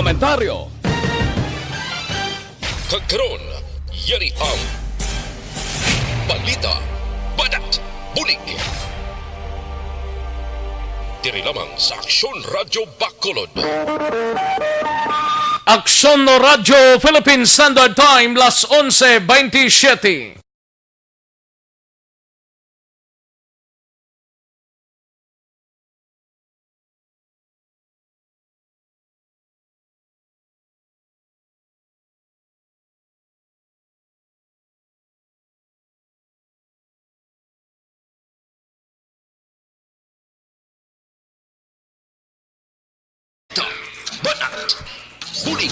komentaryo. Kagkaroon, yari ang balita, badat, bulig. Diri lamang sa Aksyon Radyo Bacolod. Aksyon Radyo Philippine Standard Time, las 11:27. Banat, bulig.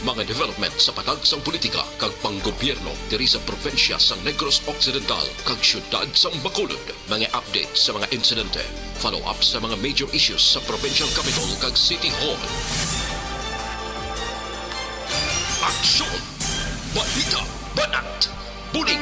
Mga development sa patagsang politika kag panggobyerno diri sa probinsya sa Negros Occidental kag syudad sa Bacolod. Mga update sa mga insidente, follow up sa mga major issues sa provincial capital kag City Hall. Aksyon, balita, banat, bulig.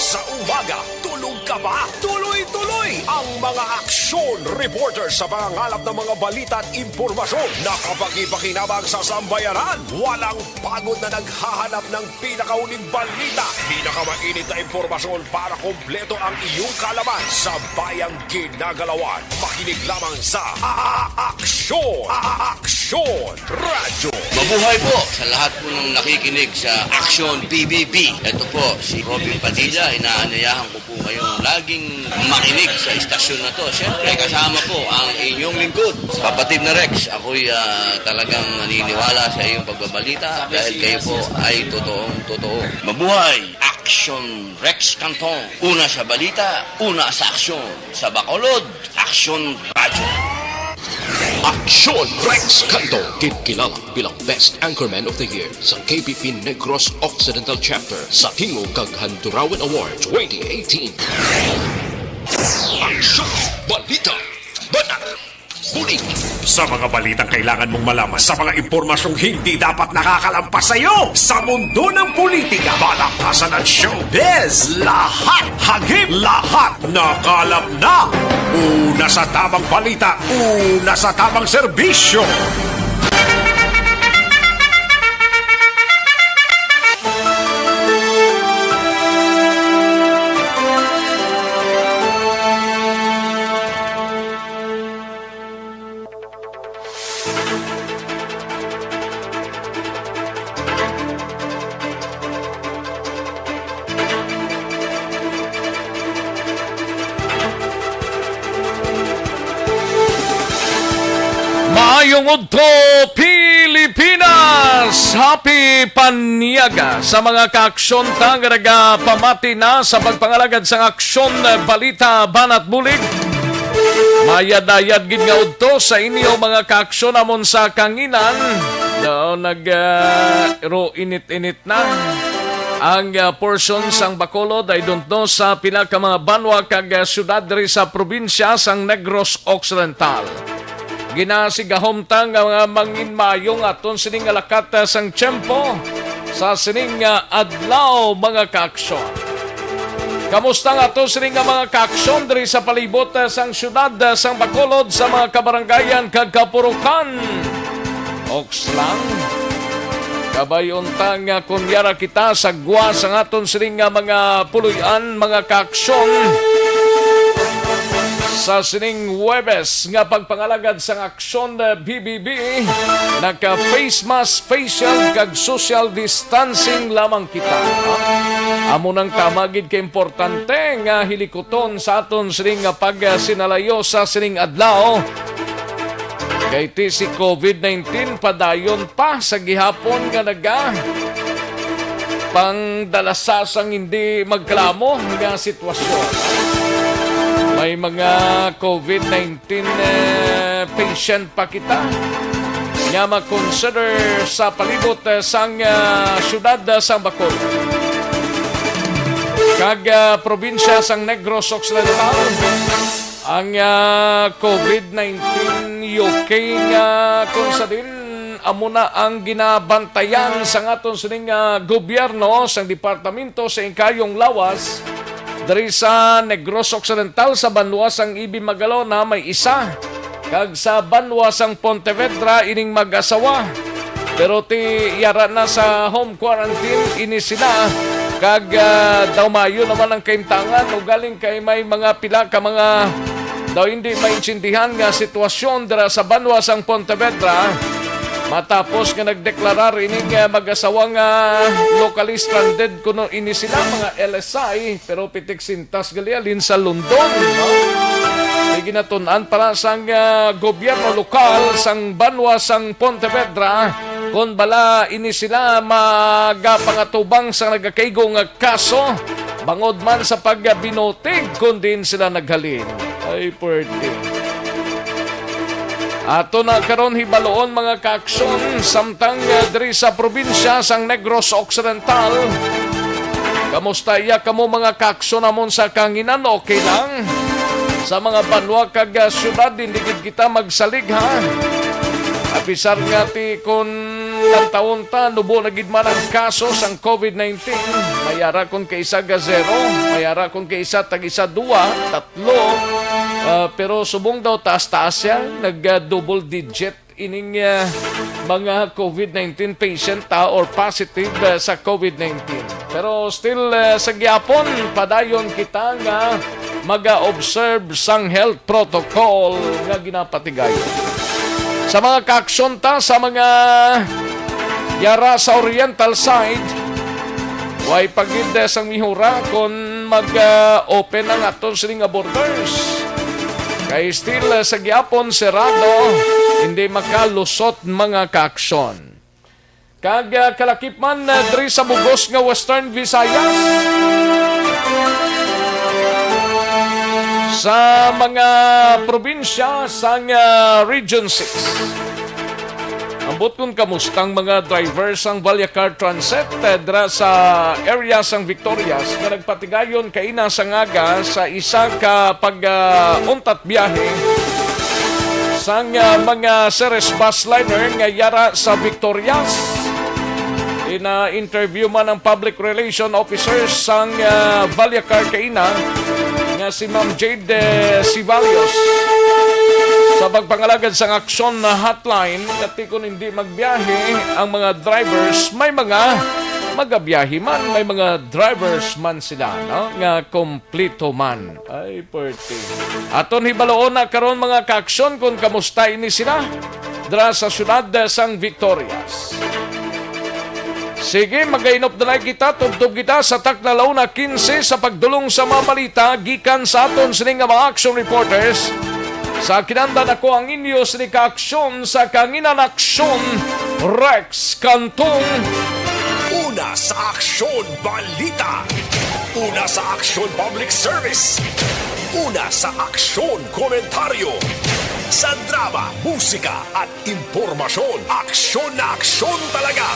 Sa umaga, tulog ka ba? Tuloy-tuloy ang mga aksyon reporter sa mga ngalap ng mga balita at impormasyon na kapag-ipakinabang sa sambayanan. Walang pagod na naghahanap ng pinakauling balita. Pinakamainit na impormasyon para kompleto ang iyong kalaman sa bayang ginagalawan. Makinig lamang sa Aksyon! Aksyon Radyo! Mabuhay po sa lahat po ng nakikinig sa Aksyon PBB. Ito po si Robin Padilla. Inaanayahan ko po kayong laging makinig sa istasyon na to. Siyempre, kasama po ang inyong lingkod. Kapatid na Rex, ako'y talagang naniniwala sa iyong pagbabalita dahil kayo po ay totoong-totoo. Mabuhay! Aksyon Rex Canton. Una sa balita, una sa aksyon. Sa Bacolod, Aksyon Radyo. Aksyon Rex Canto, kilala bilang Best Anchorman of the Year sa KBP Negros Occidental Chapter sa Tingog kag Handurawan Award 2018. Aksyon, balita, banat, bulig. Sa mga balitang kailangan mong malaman, sa mga impormasyong hindi dapat nakakalampas sa iyo, sa mundo ng politika, balakasan at showbiz, lahat, hagip, lahat, nakalap na. Una sa tamang balita, una sa tamang serbisyo. Maayong udto, Pilipinas! Happy Paniaga sa mga kaaksyon tangaraga pamati na sa pagpangalagad sa aksyon balita banat bulig. Mayadayad gid nga udto sa inyo mga kaaksyon amon sa kanginan. No, ro init-init na. Ang portion sang Bacolod I don't know sa pila ka mga banwa kag syudad diri sa probinsya sang Negros Occidental. Ginasigahom tang mga manginmayong aton sining alakat sang tiyempo sa sining adlaw mga kaaksyon. Kamusta nga aton sining mga kaaksyon diri sa palibot sang syudad sang Bacolod sa mga kabarangayan kag kapurukan? Oks lang. Kabayon tang kunyara kita sa gwa sang aton sining mga puluyan mga kaaksyon. Sa sining Huwebes nga pagpangalagad sa aksyon BBB, naka-face mask, facial kag social distancing lamang kita. Amo nang tamagid ka importante nga hilikuton sa aton sining pagsinalayo sa sining adlaw. Kay ti si COVID-19 padayon pa sa gihapon nga pangdalasasang hindi magklamo nga sitwasyon. May mga COVID-19 patient pa kita nga mag-consider sa palibot sang syudad sang Bacolod. Kag probinsya sang Negros Occidental, ang COVID-19 UK nga kung sa din amo na ang ginabantayan sa aton sining gobyerno sang departamento sa Ingkayong Lawas. Dari sa Negros Occidental sa Banluas ang Ibi Magalona may isa Kag sa Banwa sang Pontevedra ining mag-asawa. Pero ti yara na sa home quarantine ini sila. Kag daw mayo naman ang kaimtangan o galing kay may mga pila ka mga daw hindi maintindihan nga sitwasyon dira sa Banwa sang Pontevedra. Matapos nga nagdeklarar ining mag-asawa nga locally stranded kuno ini sila mga LSI pero pitik sintas galialin sa London. No? Ginatunan para sang gobyerno lokal sang Banwa sang Pontevedra kung bala ini sila magapangatubang sa nagakaigo nga kaso bangod man sa pagbinotig kung din sila naghalin. Ay, pwede. Ato na karon hibaloon mga kaaksyon samtang diri sa probinsya sang Negros Occidental. Kamusta iya kamo mga kaaksyon namon sa kanginan? Okay lang? Sa mga banwa kag syudad hindi kita magsalig ha. Apisar nga ti kun lang taon ta nubo na gid man ang kaso sang COVID-19. Mayara kun kay isa ga 0, mayara kun kay isa tag isa 2, 3. Pero subong daw taas-taas siya, nag-double digit ining mga COVID-19 patient or positive sa COVID-19. Pero still sa gyapon, padayon kita nga mag-observe sang health protocol nga ginapatigayon. Sa mga kaaksyon ta, sa mga yara sa oriental side, way pagid sang mihura kung mag-open ang aton sining borders. Kay still sa gyapon serado, hindi makalusot mga kaaksyon. Kag kalakip man diri sa bugos nga Western Visayas. Sa mga probinsya sang Region 6. Ambot kung kamustang mga drivers ang Valyacar Transit dira sa area sang Victorias na nagpatigayon kaina sa ngaga sa isa ka pag-untat biyahe sang mga Ceres bus liner nga yara sa Victorias. Ina-interview man ang public relation officer sang Valyacar kaina nga si Ma'am Jade Sivalios. Sa pagpangalagad sa aksyon na hotline, kati kung hindi magbiyahe ang mga drivers, may mga magabiyahe man, may mga drivers man sila, no? Nga kompleto man. Ay, pwerte. Aton hibaloon na karon mga kaaksyon kung kamusta ini sila dra sa syudad sang Victorias. Sige, magainop na kita, tubtub kita sa taklalaw na 15 sa pagdulong sa mga balita, gikan sa aton sining mga action reporters. Sa kinanda na ko ang inyo sa kaaksyon sa Kanginan Aksyon, Rex Cantong. Una sa aksyon balita. Una sa aksyon public service. Una sa aksyon komentaryo. Sa drama, musika at impormasyon. Aksyon na aksyon talaga.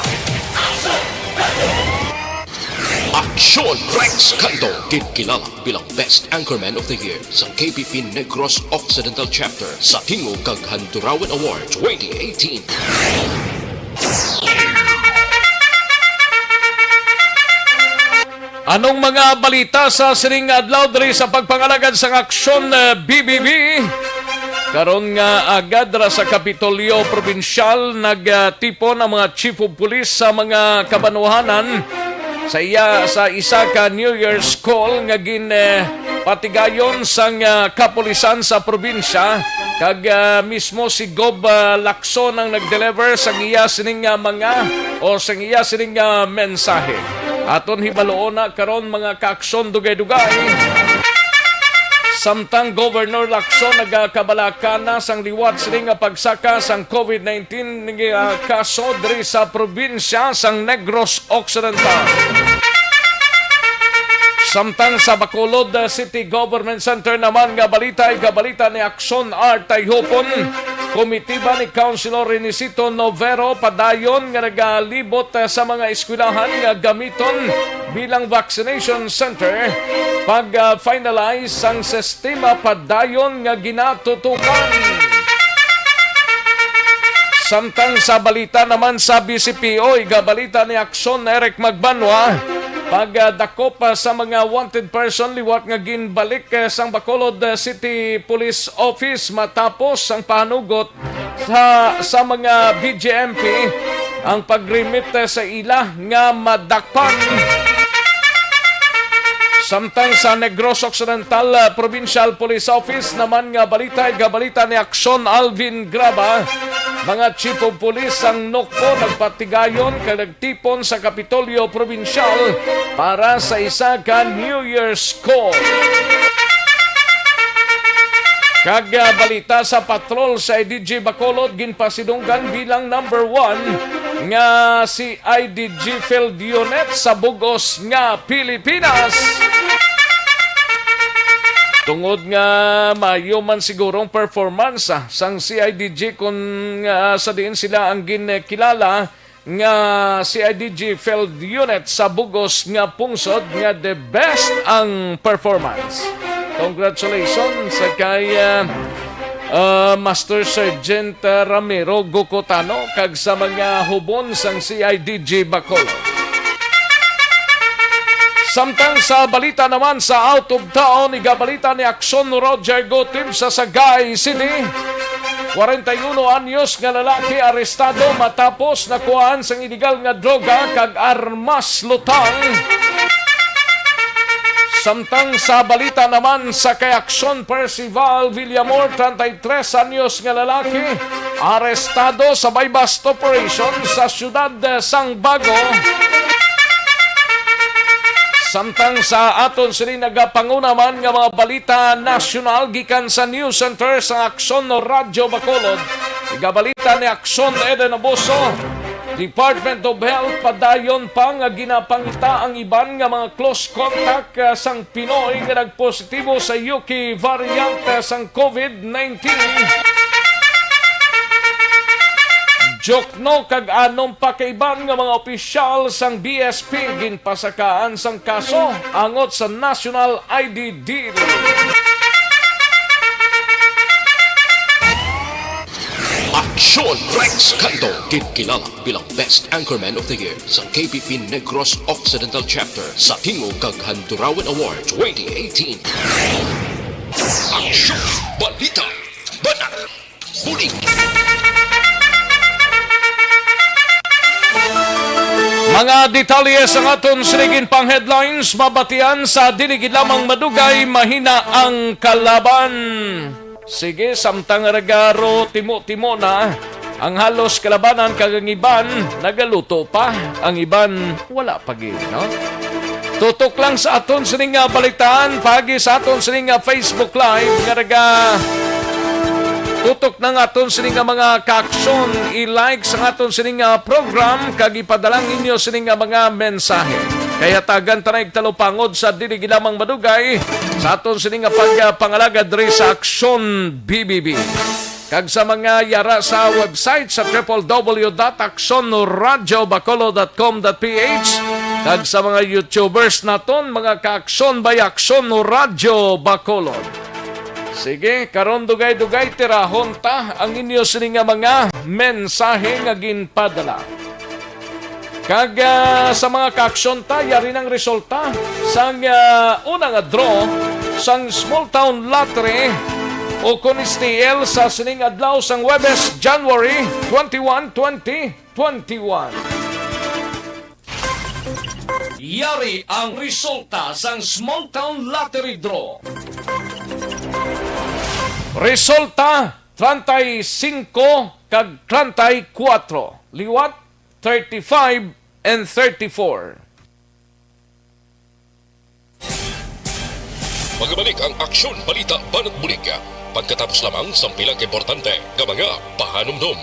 Aksyon Rex Canto, kilala bilang Best Anchorman of the Year sa KPP Negros Occidental Chapter sa Tingog kag Handurawan Award 2018. Anong mga balita sa sining adlaw diri sa pagpangalagad sa aksyon BBB? Karon nga agad ra sa Kapitolyo Probinsyal nagtipon ang mga chief of police sa mga kabanuhanan sa isa ka New Year's call nga patigayon sang kapulisan sa probinsya kag mismo si Gob Lacson ang nagdeliver sang iya sining mga o sang iya sining mensahe. Aton hibaloon na karon mga kaaksyon dugay-dugay. Samtang Governor Lacson nagakabalaka na sang liwat sining pagsaka sang COVID-19 kaso diri sa probinsya sang Negros Occidental. Samtang sa Bacolod City Government Center naman nga balita ni Aksyon R. Tayhopon, komitiba ni Councilor Renisito Novero padayon nga nagalibot sa mga eskwelahan nga gamiton bilang vaccination center pag-finalize ang sistema padayon nga ginatutukan. Samtang sa balita naman sa BCPO, balita ni Aksyon Eric Magbanwa, pagdakop sa mga wanted person liwat nga ginbalik sang Bacolod City Police Office matapos ang panugot sa mga BJMP ang pagrimit sa ila nga madakpan. Samtang sa Negros Occidental Provincial Police Office naman nga balita ni Aksyon Alvin Graba, mga chief of police ang nokpo nagpatigayon kay nagtipon sa Kapitolyo Provincial para sa isa ka New Year's call. Kag balita sa patrol sa IDG Bacolod ginpasidunggan bilang number 1 nga si IDG Field Unit sa Bugos nga Pilipinas. Tungod nga maayo man sigurong performance sang CIDG kung sa diin sila ang ginekilala nga CIDG Field Unit sa Bugos nga pungsod nga the best ang performance. Congratulations sa kay Master Sergeant Ramiro Gokotano kag sa mga hubon sang CIDG Bacolod. Samtang sa balita naman sa out of town, igabalita ni Aksyon Roger Gotim sa Sagay City. 41 anyos nga lalaki arestado matapos nakuhaan sang illegal nga droga kag armas lutang. Samtang sa balita naman sa kay Aksyon Percival Villamor, 33 anyos nga lalaki arestado sa buy-bust operation sa siyudad Sang Bago. Samtang sa aton sini nagapangunaman nga mga balita nasyonal gikan sa News Center sa Aksyon Radyo Bacolod. Igabalita ni Aksyon Eden Abuso, Department of Health padayon pa nga ginapangita ang iban nga mga close contact sang Pinoy nga nagpositibo sa UK variant sang COVID-19. Jokno kag anom pa kaiban nga mga opisyal sang BSP ginpasakaan sang kaso angot sa National ID Deal. Aksyon Rex Canto, kinkilala bilang Best Anchorman of the Year sa KPP Negros Occidental Chapter sa Tingog kag Handurawan Award 2018. Aksyon Balita Banat Huling. Mga detalye sa aton sinigin pang headlines, mabatian sa dinigid lamang madugay, mahina ang kalaban. Sige, samtang regaro, timo-timo na. Ang halos kalabanan kagang iban, nagaluto pa. Ang iban, wala pagin, no? Tutok lang sa aton sining balitaan, pagi sa aton sining Facebook Live, nga tutok ng aton sining mga kaaksyon, i-like sa aton sining program, kag ipadalang inyo sining mga mensahe. Kaya tagan tanay talupangod sa dinigid lamang madugay sa aton sining pagpangalaga diri sa Aksyon BBB. Kag sa mga yara sa website sa www.aksonradiobacolod.com.ph, kag sa mga YouTubers naton, mga kaaksyon by Aksyon Radio Bacolod. Sige, karon dugay-dugay tirahon ta ang inyo sining mga mensahe nga ginpadala. Kag sa mga kaaksyon ta, yari ng resulta sang unang draw sang Small Town Lottery o Conistiel sa sining adlaw sang Webes, January 21, 2021. Yari ang resulta sang Small Town Lottery draw. Resulta 35 kag 34, liwat 35 and 34. Magbalik ang Aksyon Balita Banat Bulig pagkatapos lamang sa pilang importante nga mga pahanumdum.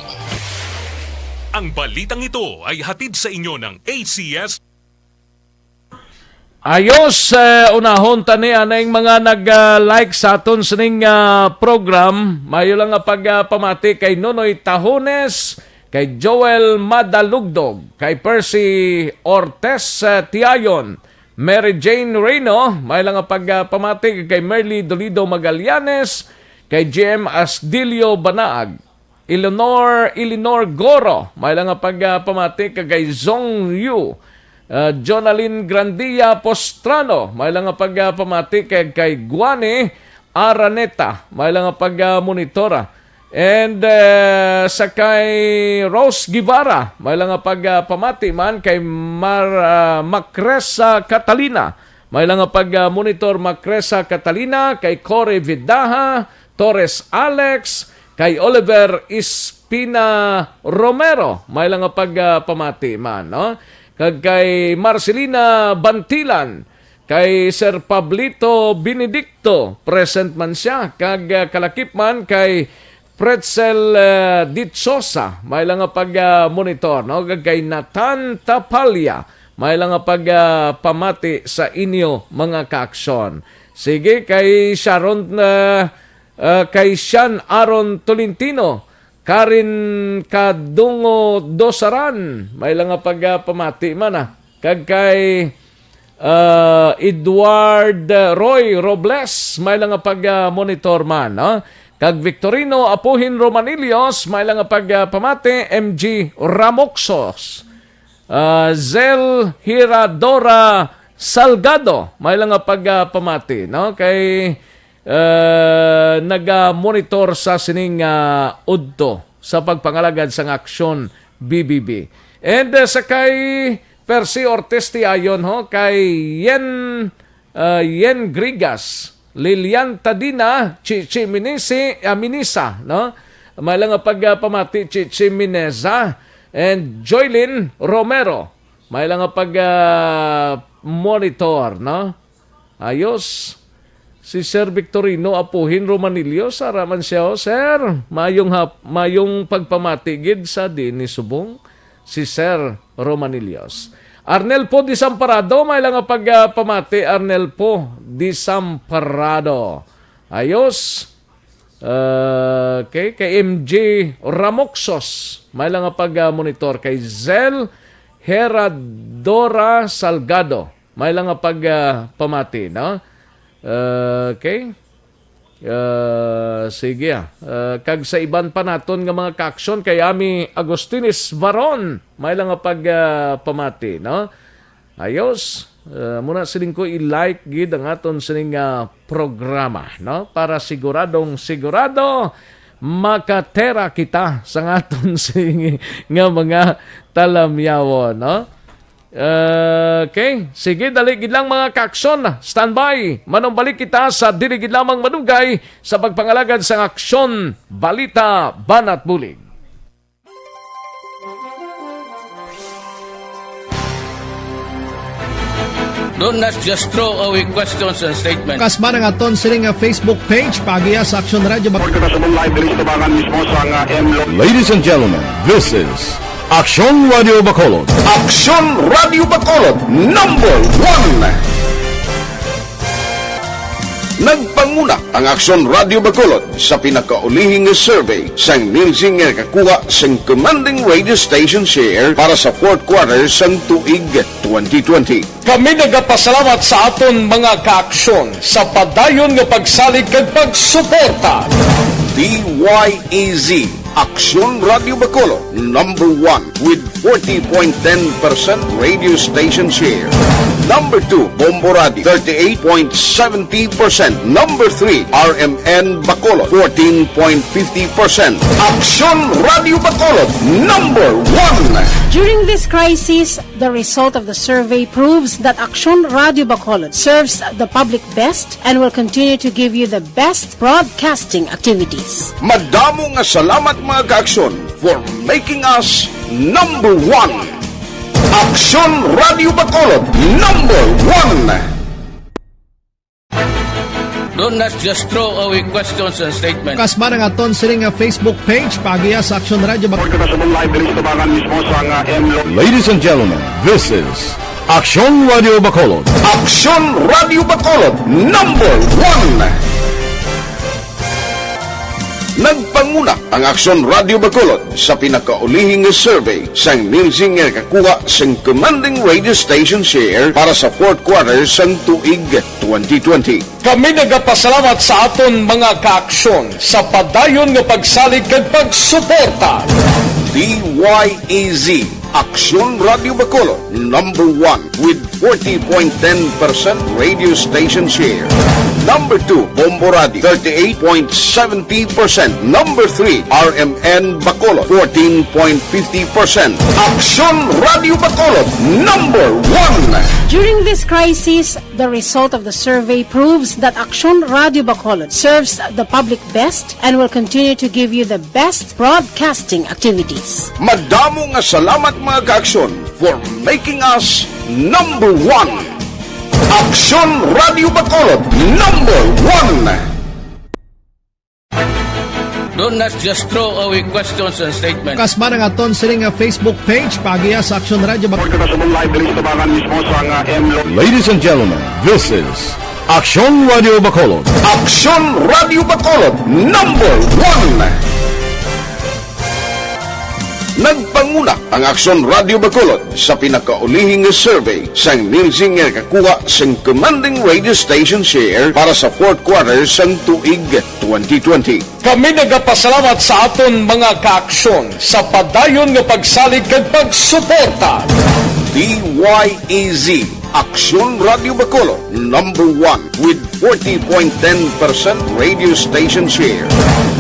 Ang balitang ito ay hatid sa inyo ng ACS. Ayos, unahon tani anayng mga nag-like sa aton sining program. Mayo lang nga pagpamati kay Nonoy Tahones, kay Joel Madalugdog, kay Percy Ortez Tiayon, Mary Jane Reyno, may lang nga pagpamati kay Merly Dolido Magallanes, kay GM Asdilio Banaag, Eleanor Goro, may lang nga pagpamati kay Zong Yu, Jonalyn Grandia Postrano, may lang nga pamati kay Guane Araneta, may lang nga monitora. And sa kay Rose Guevara, may lang nga pamati man kay Macresa Catalina, may lang nga monitor Macresa Catalina, kay Corey Vidaha, Torres Alex, kay Oliver Espina Romero, may lang nga pamati man, no? Kag kay Marcelina Bantilan, kay Sir Pablito Benedicto, present man siya. Kag kalakip man kay Pretzel Ditsosa, may lang nga monitor, no? Kag kay Nathan Tapalya, may lang nga pamati sa inyo mga kaaksyon. Sige, kay kay Sean Aaron Tolentino, Karin Kadungo Dosaran, may lang nga pamati man. Kag kay Edward Roy Robles, may lang nga monitor man, no? Kag Victorino Apuhin Romanilios, may lang nga pamati. MG Ramoxos, Zel Hiradora Salgado, may lang nga pamati, no? Kay naga-monitor sa sining udto sa pagpangalagad sang aksyon BBB. And sa kay Percy Ortiz Tiayon, kay Yen Grigas, Lilian Tadina, Chichi Minisa, no? May lang nga pamati Chichi Mineza, and Joylyn Romero, may lang nga monitor, no? Ayos. Si Sir Victorino Apuhin Romanilio, saraman siya, Sir. Mayong pagpamatigid sa Dini Subong, si Sir Romanilios. Arnel po Disamparado, may lang pamati. Arnel po Disamparado. Ayos. Okay. Kay MJ Ramoxos, may lang monitor. Kay Zel Heradora Salgado, may lang pamati, no? Okay. Sige. Kag sa iban pa naton nga mga kaaksyon, kay Ami Agostinis Varon, may lang pamati, no? Ayos. Muna siling ko i-like gid ang aton sining programa, no? Para siguro makatera kita sa aton sining nga mga talamyawo, no? Okay. Sige, daligid lang mga kaaksyon. Standby. Manong balik kita sa diligid lamang madugay sa pagpangalagad sa aksyon, balita, banat bulig. Don't not just throw away questions and statements. Kasma ng aton sining Facebook page, pagiya sa Aksyon Radio. Ladies and gentlemen, this is Aksyon Radio Bacolod. Aksyon Radio Bacolod, number 1. Nagpanguna ang Aksyon Radio Bacolod sa pinakaulihing survey sang Nielsen nga kakuha sang commanding radio station share para sa fourth quarter sang tuig 2020. Kami nagapasalamat sa aton mga kaaksyon sa padayon nga pagsalig kag pagsuporta. DYEZ Aksyon Radio Bacolod, number 1 with 40.10% radio station share. Number 2, Bombo Radio, 38.70%. Number 3, RMN Bacolod, 14.50%. Aksyon Radio Bacolod, number 1. During this crisis, the result of the survey proves that Aksyon Radio Bacolod serves the public best and will continue to give you the best broadcasting activities. Madamo nga salamat mga kaaksyon for making us number 1. Aksyon Radio Bacolod, number 1. Don't not just throw away questions and statements. Kasma ng aton sining Facebook page, pagiya sa Aksyon Radio. Ladies and gentlemen, this is Aksyon Radio Bacolod. Aksyon Radio Bacolod, number 1. Nagpanguna ang Aksyon Radio Bacolod sa pinakaulihing survey sang Nielsen nga kakuha sang commanding radio station share para sa fourth quarter sang tuig 2020. Kami nagapasalamat sa aton mga kaaksyon sa padayon nga pagsalig kag pagsuporta. DYEZ Aksyon Radio Bacolod, number 1 with 40.10% radio station share. Number 2, Bombo Radio, 38.70%. Number 3, RMN Bacolod, 14.50%. Aksyon Radio Bacolod, number 1. During this crisis, the result of the survey proves that Aksyon Radio Bacolod serves the public best and will continue to give you the best broadcasting activities. Madamo nga salamat mga ka-aksyon for making us number 1. Aksyon Radio Bacolod, number 1. Don't not just throw away questions and statements. Kasma ng aton sining nga Facebook page pagiya sa Aksyon Radio Bacolod. Ladies and gentlemen, this is Aksyon Radio Bacolod. Aksyon Radio Bacolod, number 1. Nagpanguna ang Aksyon Radio Bacolod sa pinakaulihing survey sang Nielsen nga kakuha sang commanding radio station share para sa fourth quarter sang tuig 2020. Kami nagapasalamat sa aton mga kaaksyon sa padayon nga pagsalig kag pagsuporta. DYEZ Aksyon Radio Bacolod, number 1 with 40.10% radio station share.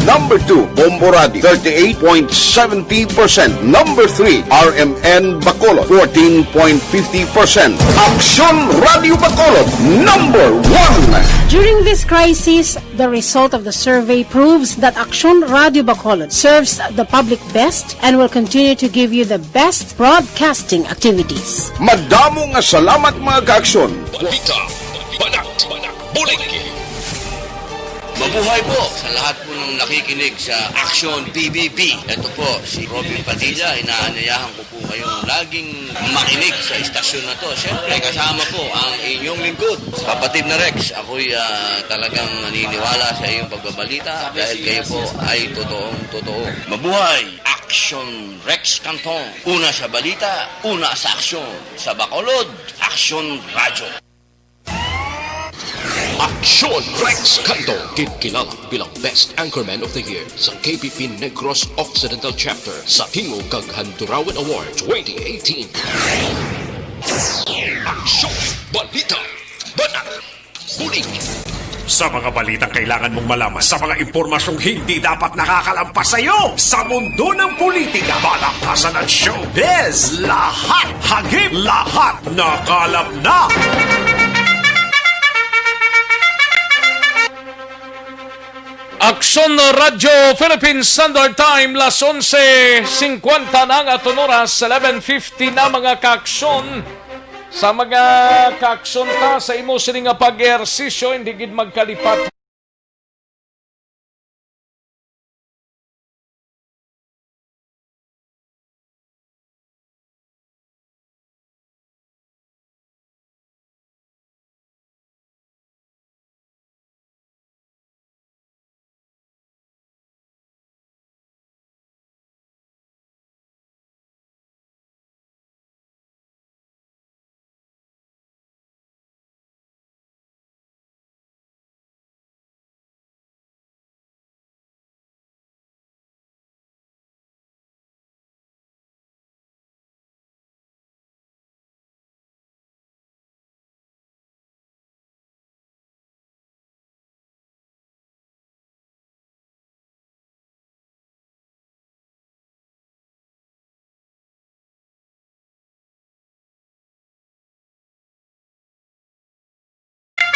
Number 2, Bombo Radio, 38.70%. Number 3, RMN Bacolod, 14.50%. Aksyon Radio Bacolod, number 1. During this crisis, the result of the survey proves that Aksyon Radio Bacolod serves the public best and will continue to give you the best broadcasting activities. Madamo nga salamat mga ka-aksyon. Balita, banat, bulig. Mabuhay po sa lahat po ng nakikinig sa Action PBB. Ito po, si Robin Padilla. Inaanyayahan ko po kayong laging makinig sa istasyon na to. Siyempre, kasama po ang inyong lingkod. Kapatid na Rex, ako'y talagang naniniwala sa iyong pagbabalita dahil kayo po ay totoong-totoo. Mabuhay! Action Rex Canton. Una sa balita, una sa aksyon. Sa Bacolod, Action Radio. Aksyon Rex Canto, kilala bilang Best Anchorman of the Year sa KPP Negros Occidental Chapter sa Tingog kag Handurawan Award 2018. Aksyon, balita, banat, bulig. Sa mga balitang kailangan mong malaman, sa mga impormasyong hindi dapat nakakalampas sa iyo, sa mundo ng politika, palakasan at showbiz, lahat hagip, lahat nakalap na. Aksyon Radio Philippines Standard Time, las 11:50 na nga oras, 11:50 na mga kaaksyon. Sa mga kaaksyon ta sa imo sining nga pag-ehersisyo, hindi gid magkalipat.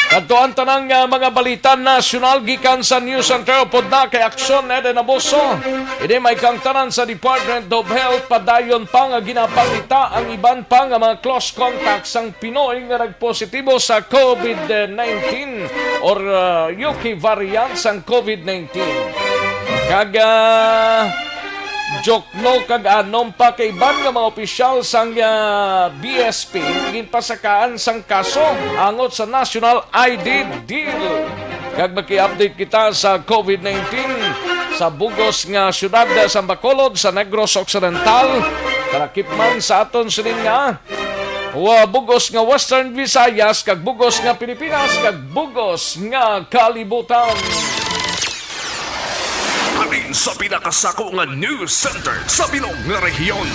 Kadto ang tanang mga balita nasyonal gikan sa News Center pod na kay Aksyon Eden Abuso. Ini may kang tanan sa Department of Health padayon pa nga ginapalita ang iban pa nga mga close contacts ang Pinoy nga nagpositibo sa COVID-19 or UK variant sang COVID-19. Kaga jokno kag anom pa kay iban nga mga opisyal sang BSP ginpasakaan sang kaso angot sa National ID Deal. Kag maki-update kita sa COVID-19 sa bugos nga syudad sa Bacolod sa Negros Occidental. Karakip man sa aton sining nga bugos nga Western Visayas kag bugos nga Pilipinas kag bugos nga kalibutan. Kami Halin sa pinakasako nga news center sa bilog nga rehiyon.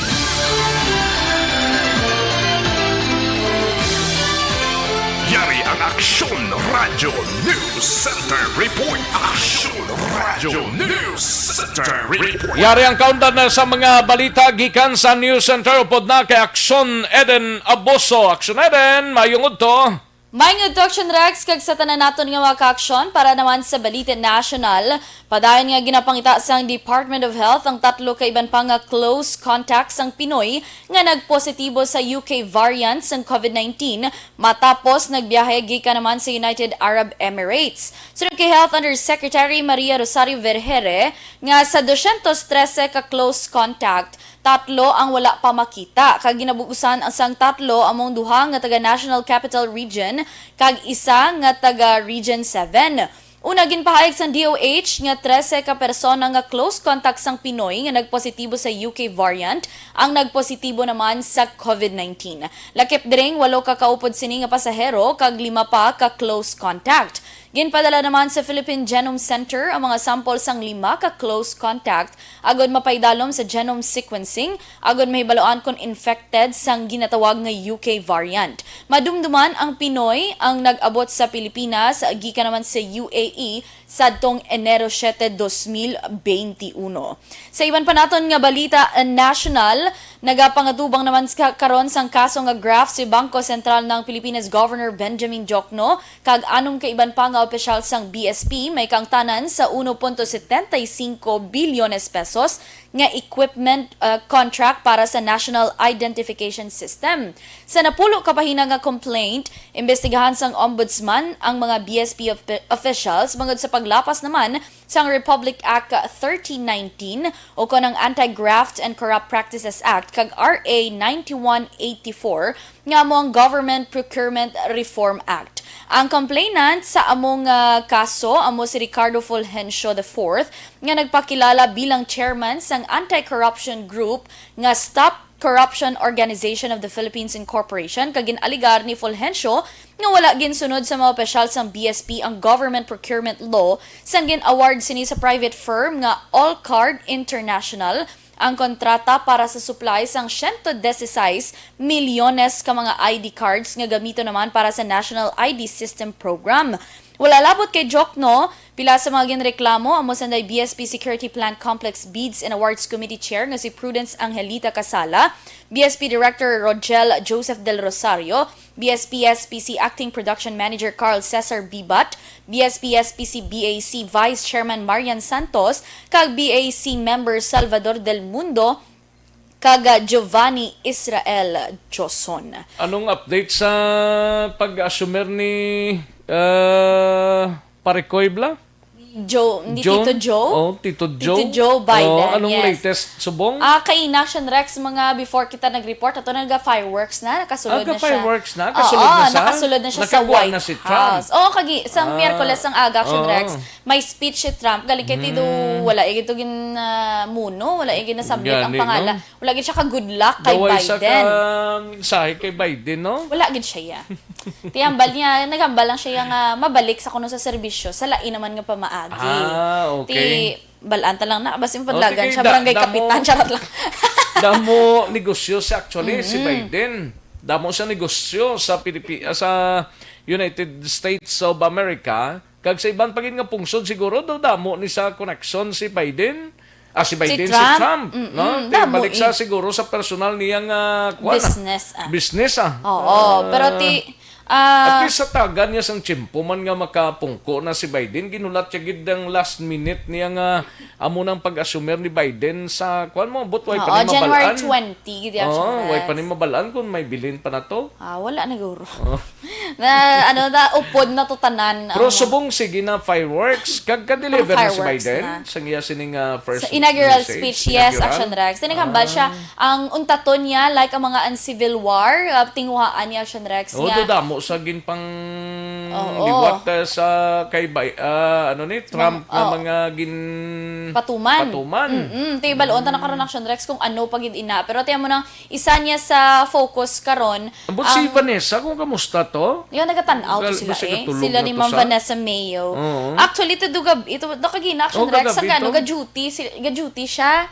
Yari ang Aksyon Radio News Center Report. Aksyon Radio News Center Report. Yari ang countdown na sa mga balita gikan sa News Center upod na kay Aksyon Eden Aboso. Aksyon Eden, mayungod to. May Action Rex kag sa tanan naton nga mga ka-aksyon para naman sa Balita National. Padayon nga ginapangita sang Department of Health ang 3 ka iban pa nga close contacts sang Pinoy nga nagpositibo sa UK variant sang COVID-19 matapos nagbiyahe gikan naman sa United Arab Emirates. Sunod kay Health Undersecretary Maria Rosario Vergere nga sa 213 ka close contact 3 ang wala pa makita. Kag ginabugusan ang sang 3 among 2 nga taga National Capital Region kag isa nga taga Region 7. Una ginpahayag sa DOH nga 13 ka persona nga close contact sang Pinoy nga nagpositibo sa UK variant ang nagpositibo naman sa COVID-19. Lakip diring 8 ka kaupod sini nga pasahero kag 5 pa ka close contact. Ginpadala naman sa Philippine Genome Center ang mga sample sang 5 ka close contact agod mapaydalom sa genome sequencing agod mahibaloan kung infected sang ginatawag nga UK variant. Madumduman ang Pinoy ang nag-abot sa Pilipinas gikan naman sa UAE sadtong Enero 7, 2021. Sa iban pa naton nga balita national, nagapangatubang naman karon sang kaso nga graft si Bangko Sentral ng Pilipinas Governor Benjamin Diokno kag anong kaiban pa nga opisyal sang BSP may kangtanan sa 1.75 bilyones pesos nga equipment contract para sa National Identification System. Sa napulo kapahina nga complaint, imbestigahan sang ombudsman ang mga BSP officials bangod sa paglapas naman sang Republic Act 1319 o kanang Anti-Graft and Corrupt Practices Act kag RA 9184 nga mo ang Government Procurement Reform Act. Ang complainant sa among kaso amo si Ricardo Fulgencio IV nga nagpakilala bilang chairman sang anti-corruption group nga Stop Corruption Organization of the Philippines Incorporation kag ginaligar ni Fulgencio nga wala ginsunod sa mga opisyal sang BSP ang government procurement law sang gin-award sini sa private firm nga Allcard International ang kontrata para sa supply sang 116 milyones ka mga ID cards nga gamito naman para sa National ID System Program. Wala labot kay Diokno, pila sa mga ginreklamo amo sa BSP Security Plant Complex Bids and Awards Committee Chair nga si Prudence Angelita Casala, BSP Director Rogel Joseph Del Rosario, BSP SPC Acting Production Manager Carl Cesar Bibat, BSP SPC BAC Vice Chairman Marian Santos, kag BAC Member Salvador Del Mundo, kag Giovanni Israel Joson. Anong update sa pag-assumer ni Parekoy Bla? Tito Joe? Oh, Tito Joe. Tito Joe Biden, anong yes. latest subong? Kay Action Rex, mga before kita nag-report, ato nag-fireworks na, nakasulod na siya. Fireworks na? Kasulod na siya? Nakasulod na siya sa Nakakuha White na si Trump. House. Sa Miyerkules ang Action Rex, may speech si Trump, galing kay Tito, wala igito gin muno, wala igin nasabit ang pangalan. No? Wala gin siya ka good luck kay Daway Biden. Sa mensahe kay Biden, no? Wala gid siya. Tiyambal niya, nagambal lang siya nga mabalik sa kuno sa serbisyo, sa lain naman nga pamaagi. Okay. Balanta lang na, basin padlagan siya, barangay kapitan, charot lang. Damo negosyo siya actually, si Biden. Damo siya negosyo sa sa United States of America. Kag sa ibang pagin nga pungsod siguro, damo ni sa connection si Biden. Si Biden, si Trump. No? Balik sa siguro sa personal niyang business. Business. Oo, pero at least sa tagan niya sang tiyempo man nga makapungko na si Biden, ginulat siya gid ang last minute niya nga amo nang pag-assumer ni Biden sa kuan mo but way pa ni mabalaan. January 20 gid siya. Way pa ni mabalaan kung may bilin pa na to. Wala na guro. Upod na to tanan. Pero subong sige na fireworks kag ka-deliver na si Biden sa iya sining first sa inaugural message. speech, yes, Action Rex. Tinigambal siya ang untaton niya like ang mga uncivil war, tinguhaan ni Action Rex nga. Damo sa ginpang Oo. liwat sa kay Trump na mga Patuman. Tayo baloon ta nakaroon action Rex kung ano pagid ina. Pero tiyan mo nang isa niya sa focus karon. Ambot si Vanessa, kung kamusta to? Yung nagatanaw to sila Basta eh. katulog Sila na ni to Ma'am sa- Vanessa Mayo. Oo. Actually, ito nakagina action Oh, Rex sa kagabi to? ga-duty siya.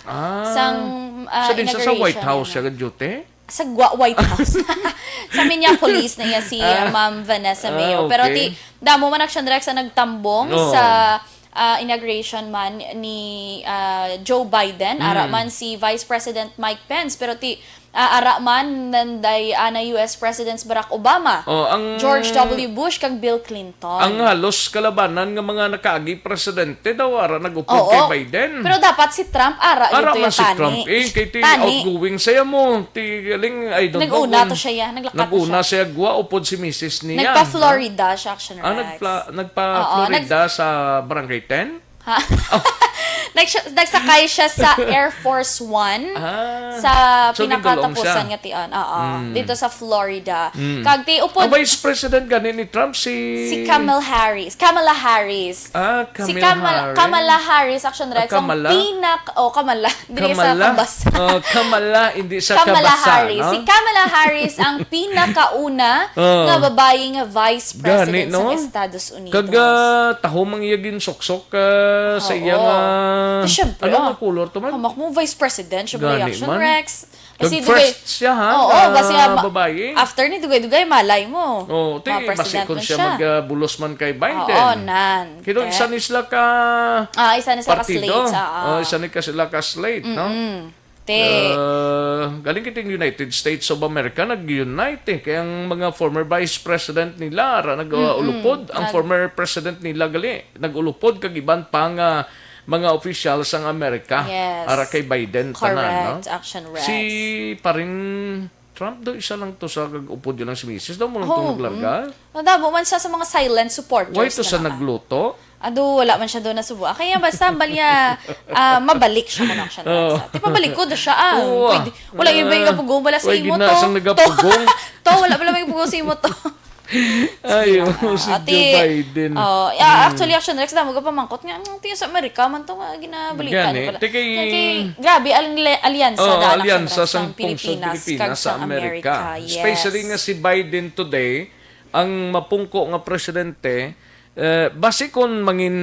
Sang Sa din sa inauguration White House niya. siya duty? Sa White House. Sa Minneapolis na niya si Ma'am Vanessa Mayo. okay. Pero damo man action Rex ang nagtambong Oo. sa inauguration man ni Joe Biden. Ara man si Vice President Mike Pence. Pero ara man nanday na US Presidents Barack Obama, George W. Bush, kag Bill Clinton. Ang halos kalabanan ng mga nakaagi presidente daw ara nag-upod Oo. kay Biden. Pero dapat si Trump ara Ara dito man yung si tani. Trump kay ti Tani. outgoing saya mo. Ti galing I don't know. Nag-una kung- to siya ya. Naglakat Nag-una to siya. siya gwa upod si Mrs. niya. Nagpa-Florida siya, action Rex. Nagpa-Florida sa Barangay 10? Ha? Nagsakay siya sa Air Force One sa So, pinakatapusan nagdulong nga tian. Dito sa Florida. Kag ti upod Ang Vice President gani ni Trump si Kamala Harris. Kamala Si Harris. Kamala Harris, action Rex. Ang Kamala? Kamala. Dili sa kabasa. Kamala, hindi sa Kamala kabasa. Harris. No? Si Kamala Harris ang pinakauna nga babaeng Vice President no? sa Estados Unidos. Kag taho mang iyagin soksok sa iyang Siyempre, ano ang color to man? Hamak mo Vice President, siya Gani reaction man. Rex. Kag first siya ha, kasi babae. after ni dugay-dugay, malay mo. Ti basi kun siya magbulos man kay Biden. Oo, nan. Kino isa ni sila ka isa ni sila ka partido. slate. Isa ni sila ka slate, no? Galing kitang United States of America nag-unite kaya ang mga former vice president nila nag-ulupod ang former president nila gali nag-ulupod kag iban pang mga officials ang Amerika ara kay Biden tanan, no? Action Rex. Si paring Trump do isa lang to sa kag-upod yun lang si Mrs. daw mo lang to maglarga. Nadabo man siya sa mga silent supporters. Why to sa nagluto? Wala man siya doon na subuan. Kaya basta balya, mabalik siya kung action Rex. Di pa balik ko doon siya. Pwede, wala yung iba yung pugong wala sa imo to. Ginasang nagapugong. Wala may pugong sa imo to. Ay, si Joe Biden. Actually, action Rex, damo ka pamangkot nga, tiyo sa Amerika man to nga ginabalitan. Grabe, alyansa alyansa sa sang Pilipinas sa Amerika. Yes. Especially nga si Biden today, ang mapungko nga presidente, basi kung mangin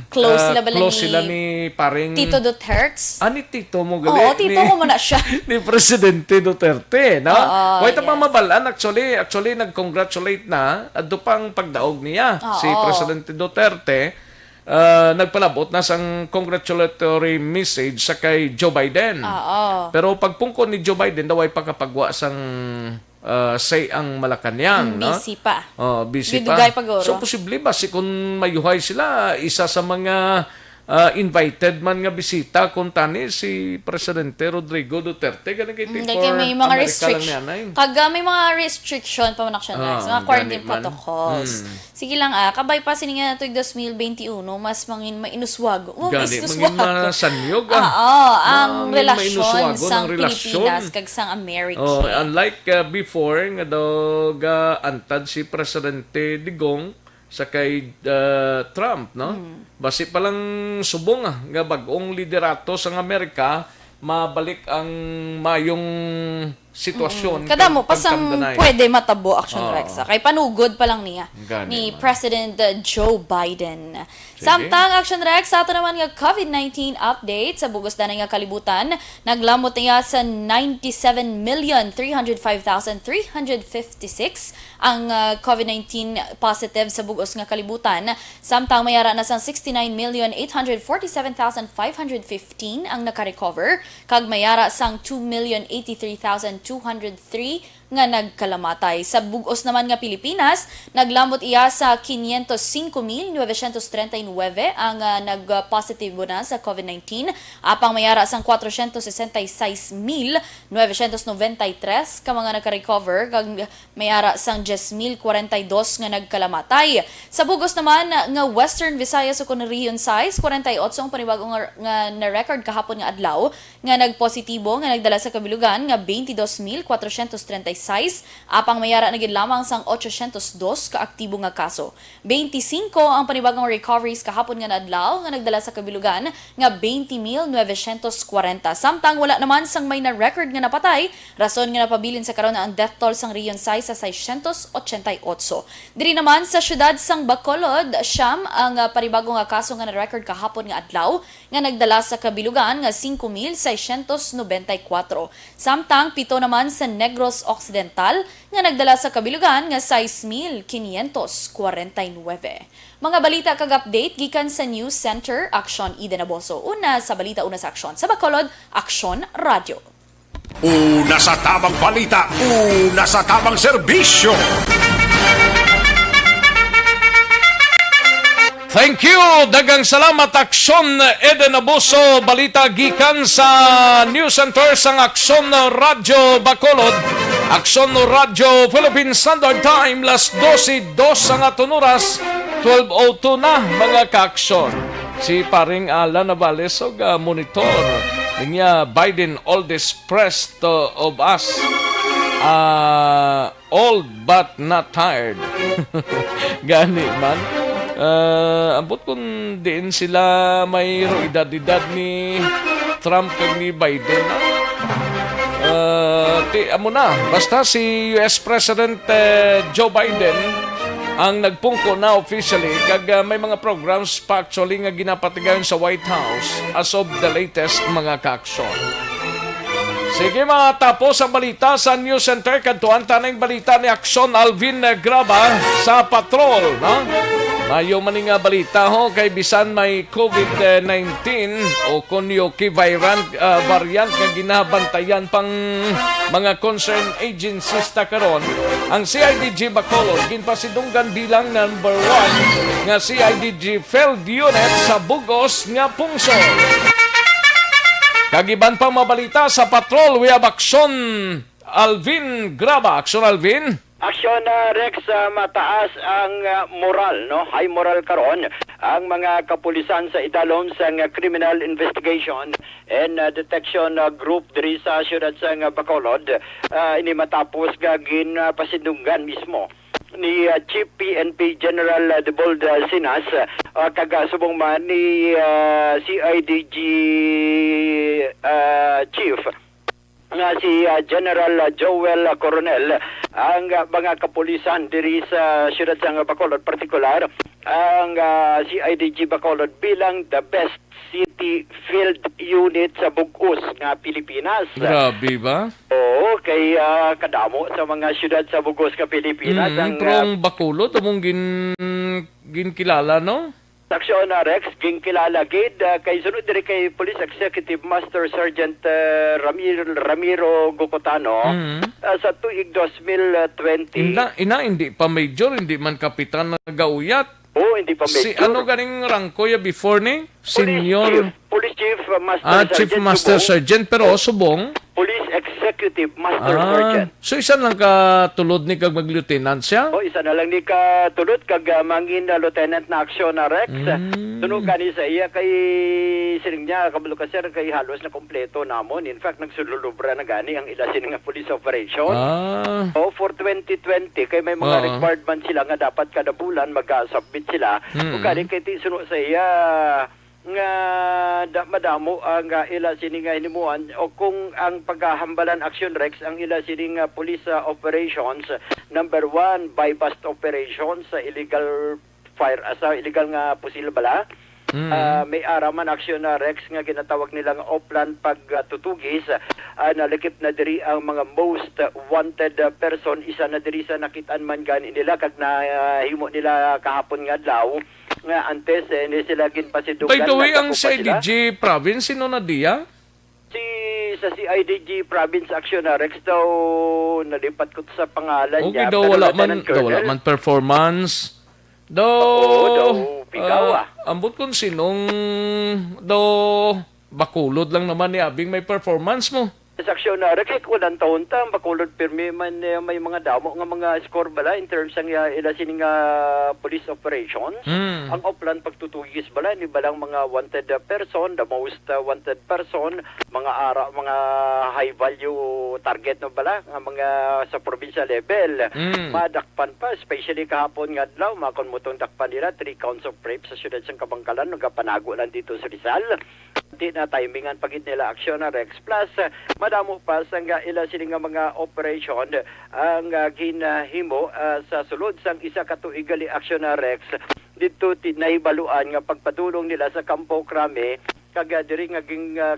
close sila ni paring Tito Duterte. Ni Tito mo gali. Oo, Tito ko muna siya. Ni Presidente Duterte, no? Wait yes. pa mabalaan actually nag-congratulate na adto pang pagdaog niya si Presidente Duterte. Nagpalabot na sang congratulatory message sa kay Joe Biden. Pero pagpungko ni Joe Biden daw ay pagkapagwa sang say ang Malacanang, no? Busy pa. Busy Bidugay pa. pagoro. So, posible ba kung mayuhay sila, isa sa mga invited man nga bisita kung tani si Presidente Rodrigo Duterte. Ganun kay may mga restriction. May mga restriction pa man action Rex. Mga quarantine protocols. Sige lang kabay pa sini nga tuig 2021 mas mangin mainuswago. Mangin masanyog ang relasyon sang Pilipinas kag sang America. Unlike before nga daw antad si Presidente Digong sa kay Trump, no? Basi palang subong nga bagong liderato sa Amerika, mabalik ang mayong sitwasyon. Kada mo pasang pwede matabo action Rex. Kay panugod pa lang niya ni President Joe Biden. Samtang action Rex sa ato naman nga COVID-19 update sa bugos na nga kalibutan, naglamot niya sa 97,305,356 ang COVID-19 positive sa bugos nga kalibutan. Samtang mayara na sang 69,847,515 ang naka-recover, kag mayara sang 2,083,203 nga nagkalamatay. Sa bugos naman nga Pilipinas, naglamot iya sa 505,939 ang nag-positibo na sa COVID-19. Apang mayara sang 466,993 ka mga nagka-recover, kag mayara sang 10,042 nga nagkalamatay. Sa bugos naman nga Western Visayas ug Region 6, 48 ang panibagong nga na-record kahapon nga adlaw nga nagpositibo nga nagdala sa kabilugan nga 22,436 96, apang mayara na gid lamang sang 802 ka aktibo nga kaso. 25 ang panibagong recoveries kahapon nga adlaw nga nagdala sa kabilugan nga 20,940. Samtang wala naman sang may na record nga napatay, rason nga napabilin sa karon ang death toll sang Region 6 sa 688. Diri naman sa syudad sang Bacolod, siyam ang panibagong nga kaso nga na-record kahapon nga adlaw nga nagdala sa kabilugan nga 5,694. Samtang pito naman sa Negros Occidental nga nagdala sa kabilugan nga 6,549. Mga balita kag update gikan sa News Center Action Eden Aboso. Una sa balita, una sa aksyon sa Bacolod, Aksyon Radio. Una sa tamang balita, una sa tamang serbisyo. Thank you! Dagang salamat, Aksyon Eden Abuso. Balita gikan sa News Center sang Aksyon Radio Bacolod. Aksyon Radio Philippine Standard Time, las 12:02 ang atong oras, 12:02 na mga ka-aksyon. Si paring Alan Navales og monitor niya Biden oldest pressed of us. Old but not tired. Gani man. Ambot kung diin sila may edad-edad ni Trump kag ni Biden. Amo na. Basta si US President Joe Biden ang nagpungko na officially kag may mga programs pa actually nga ginapatigayon sa White House as of the latest mga ka-aksyon. Sige mga tapos ang balita sa News Center. Kantuan tanang balita ni Aksyon Alvin Graba sa patrol. No? Mayo maning nga balita ho kay bisan may COVID-19 o kunyoki variant nga ginabantayan pang mga concerned agencies ta karon. Ang CIDG Bacolod ginpasidunggan bilang number 1 nga CIDG Field Unit sa Bugos nga Pungsod. Kagiban pa mabalita sa patrol, we have Aksyon Alvin Graba. Aksyon Alvin? Aksyon Rex, mataas ang moral, no? High moral karon ang mga kapulisan sa idalom sa Criminal Investigation and Detection Group diri sa siyudad sa Bacolod. Ini matapos gagin pasindunggan mismo ni Chief PNP General Debold Sinas kagasubong man ni CIDG Chief nga si General Joel Coronel ang mga kapulisan diri sa siyudad sa Bacolod, particular ang CIDG Bacolod bilang the best city field unit sa Bugos nga Pilipinas. Grabe ba? Oo, kay kadamo sa mga siyudad sa Bugos nga Pilipinas. Ang Bacolod among ginkilala, no? Aksyon Rex, ginkilala gid kay sunod diri kay Police Executive Master Sergeant Ramiro Gocotano sa tuig 2020. Hindi pa major, hindi man kapitan na gauyat. Oo, hindi pa major. Si ano ganing rangko ya before ni? Senior Police Chief Master Chief Sergeant Master subong. Sergeant pero subong Police Executive Master Sergeant. So isa lang ka tulod ni kag mag-lieutenant siya? O isa na lang ni ka tulod kag mangin na lieutenant na aksyon na Rex. Tunog kani sa iya kay sining niya kabalo ka sir kay halos na kompleto namon. In fact nagsululubra na gani ang ila sining nga police operation. O for 2020 kay may mga required man sila nga dapat kada bulan mag-submit sila. O kani kay ti suno sa iya nga madamo ang ila sining nga himuan o kung ang paghahambalan action Rex ang ila sining police operations number 1 by bust operations sa illegal fire sa illegal nga pusil bala. May araman action na Rex nga ginatawag nilang Oplan pagtutugis nalikip na diri ang mga most wanted person. Isa na diri sa nakitaan man gani nila kag nahimo nila kahapon nga adlaw nga antes hindi sila ginpasidunggan. By the way, ang CIDG province sino na diya? Sa CIDG province action na Rex daw nalipat ko sa pangalan okay, niya. Daw wala man performance. Daw pigaw ambot kung sinong daw Bacolod lang naman ni Abing may performance mo. sa aksyon na rekik walang taon ta bakulod pirmi man may mga damo nga mga score bala in terms ng ila sining police operations. Ang oplan pagtutugis bala ni balang mga wanted person, the most wanted person, mga mga high value target no bala nga mga sa provincial level. Madakpan pa especially kahapon nga adlaw makon mutong dakpan nila 3 counts of rape sa siyudad sang Kabangkalan nga panago lang dito sa Rizal. Di na timingan pagit nila aksyon na Rex Plus madamo pa sang ila sini nga mga operation ang ginahimo sa sulod sang isa ka tuig gali aksyon na Rex dito nahibaluan nga pagpadulong nila sa Campo Crame kag diri nga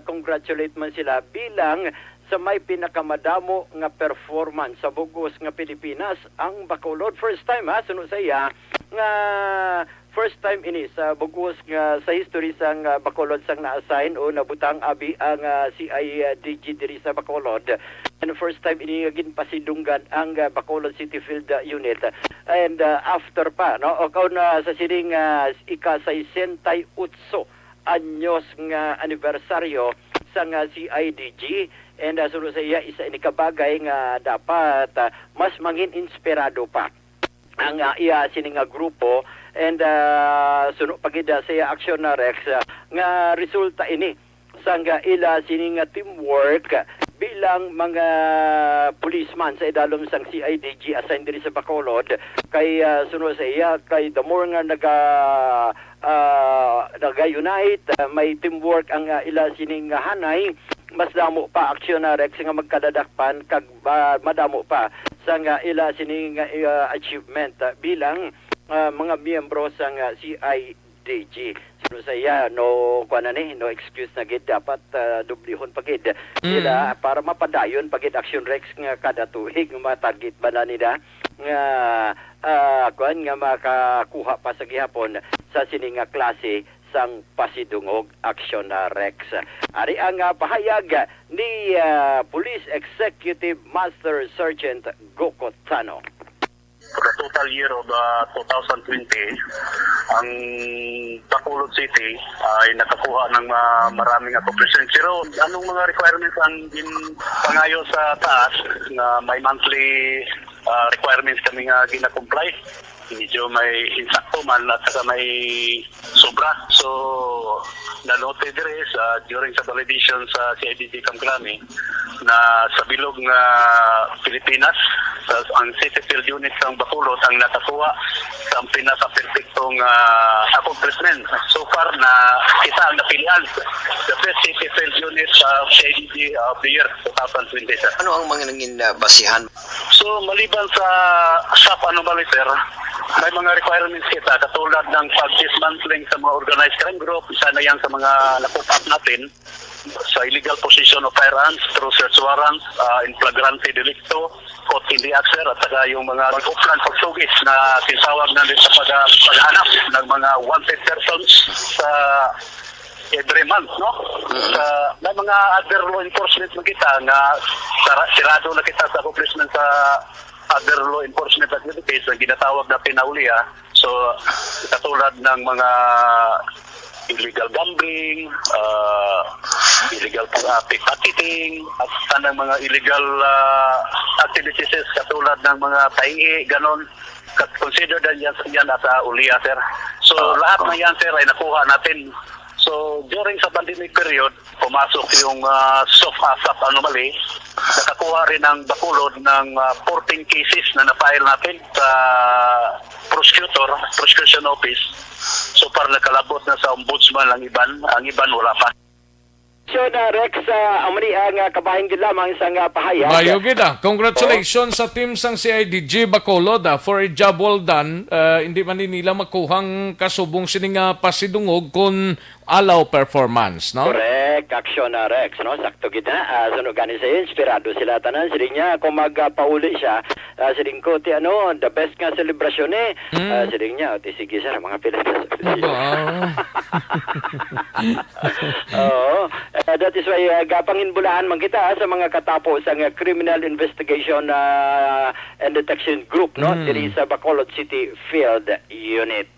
congratulate man sila bilang sa may pinakamadamo nga performance sa bugos nga Pilipinas ang Bacolod. First time sunod sa iya nga first time ini sa bugos nga sa history sang Bacolod sang na-assign o nabutang abi ang CIDG diri sa Bacolod. And first time ini ginpasidunggan ang Bacolod City Field Unit. And after pa no o kaun sa sining ika-68 anyos nga anibersaryo sang CIDG. And sunod sa iya isa ini kabagay nga dapat mas mangin inspirado pa ang iya sining grupo and sunod pagida sa iya aksyon na Rex nga resulta ini sang ila sining teamwork bilang mga policeman sa idalom sang CIDG assigned diri sa Bacolod kay sunod sa iya kay the more nga naga-unite may teamwork ang ila sining hanay mas damo pa aksyon na Rex nga magkadadakpan kag madamo pa sa ila sining achievement bilang mga miyembro sa CIDG. Sino sa iya no no excuse na gid dapat dublihon pagid nila para mapadayon pagid action Rex nga kada tuig ma-target ba na nila nga nga makakuha pa sa gihapon sa sining klase sang pasidungog aksyon na Rex. Ari ang pahayag ni Police Executive Master Sergeant Goko Tano. For the total year of 2020, ang Bacolod City ay nakakuha ng maraming accomplishments. Pero anong mga requirements ang pangayo sa taas na may monthly requirements kami nga gina-comply? Medyo may insakto man at saka may sobra. So, nanote dire during sa validation sa CIDG Camgrami na sa bilog na Pilipinas, ang City Field Unit ng Bacolod ang nakakuha sa pinaka-perfectong accomplishment. So far na kita ang napilian the best City Field Unit sa CIDG of the year 2020. Ano ang mga nanging basihan? So, maliban sa SAP anomaly, sir, may mga requirements kita katulad ng pag-dismantling sa mga organized crime group, isa na yan sa mga nakupat natin sa illegal possession of firearms through search warrants, in flagrante delicto, caught in the act, sir, at saka yung mga pag-uplan pagsugis na tinatawag na rin sa paghanap ng mga wanted persons sa every month, no? May mga other law enforcement na kita na sirado na kita sa accomplishment sa other law enforcement activities na ginatawag na pinauliya. So, katulad ng mga illegal gambling, illegal pickpocketing, at ng mga illegal activities katulad ng mga taingi, ganon. Consider yan as uliya, sir. So, lahat ng yan, sir, ay nakuha natin. So, during sa pandemic period, pumasok yung soft ASAP anomaly. Nakakuha rin ng Bacolod ng 14 cases na na-file natin sa prosecution office. So, para nakalabot na sa ombudsman ang iban wala pa. So na Rex, amani ang kabahin gid lamang isang pahayag. Mayo gid. Congratulations sa team sang CIDG Bacolod for a job well done. Hindi man nila makuhang kasubong sining pasidungog kun allow performance, no? Correct, action na Rex, no? Sakto gid na. Sunog gani sa inspirado sila tanan siling niya kung magpauli siya. Siling ko ti the best nga celebration siling niya ti sige sir mga Pilipinas. That is why gapanginbulahan man kita sa mga katapos ang Criminal Investigation and Detection Group, no? Diri sa Bacolod City Field Unit.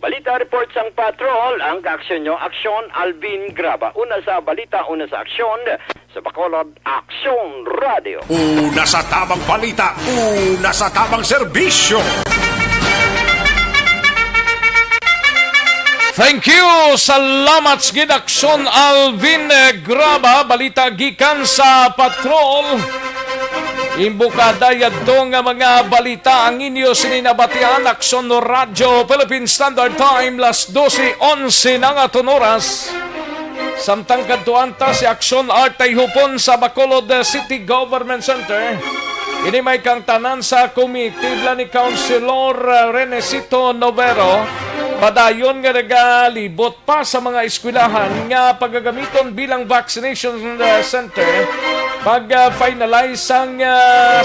Balita report sang patrol, ang kaaksyon nyo, Aksyon Alvin Graba. Una sa balita, una sa aksyon, sa Bacolod, Aksyon Radio. Una sa tamang balita, una sa tamang serbisyo. Thank you! Salamat sa Aksyon Alvin Graba. Balita gikan sa patrol. Imbukada yadto nga mga balita ang inyo sininabatian. Aksyon Radio, Philippine Standard Time, las 12:11 na nga oras. Samtang kadtuanta si Aksyon Artay Hupon sa Bacolod City Government Center. Ini may kang tanan sa komitibla ni Councilor Renesito Novero. Padayon nga nagalibot pa sa mga eskwelahan nga paggagamiton bilang vaccination center. Pag-finalize ang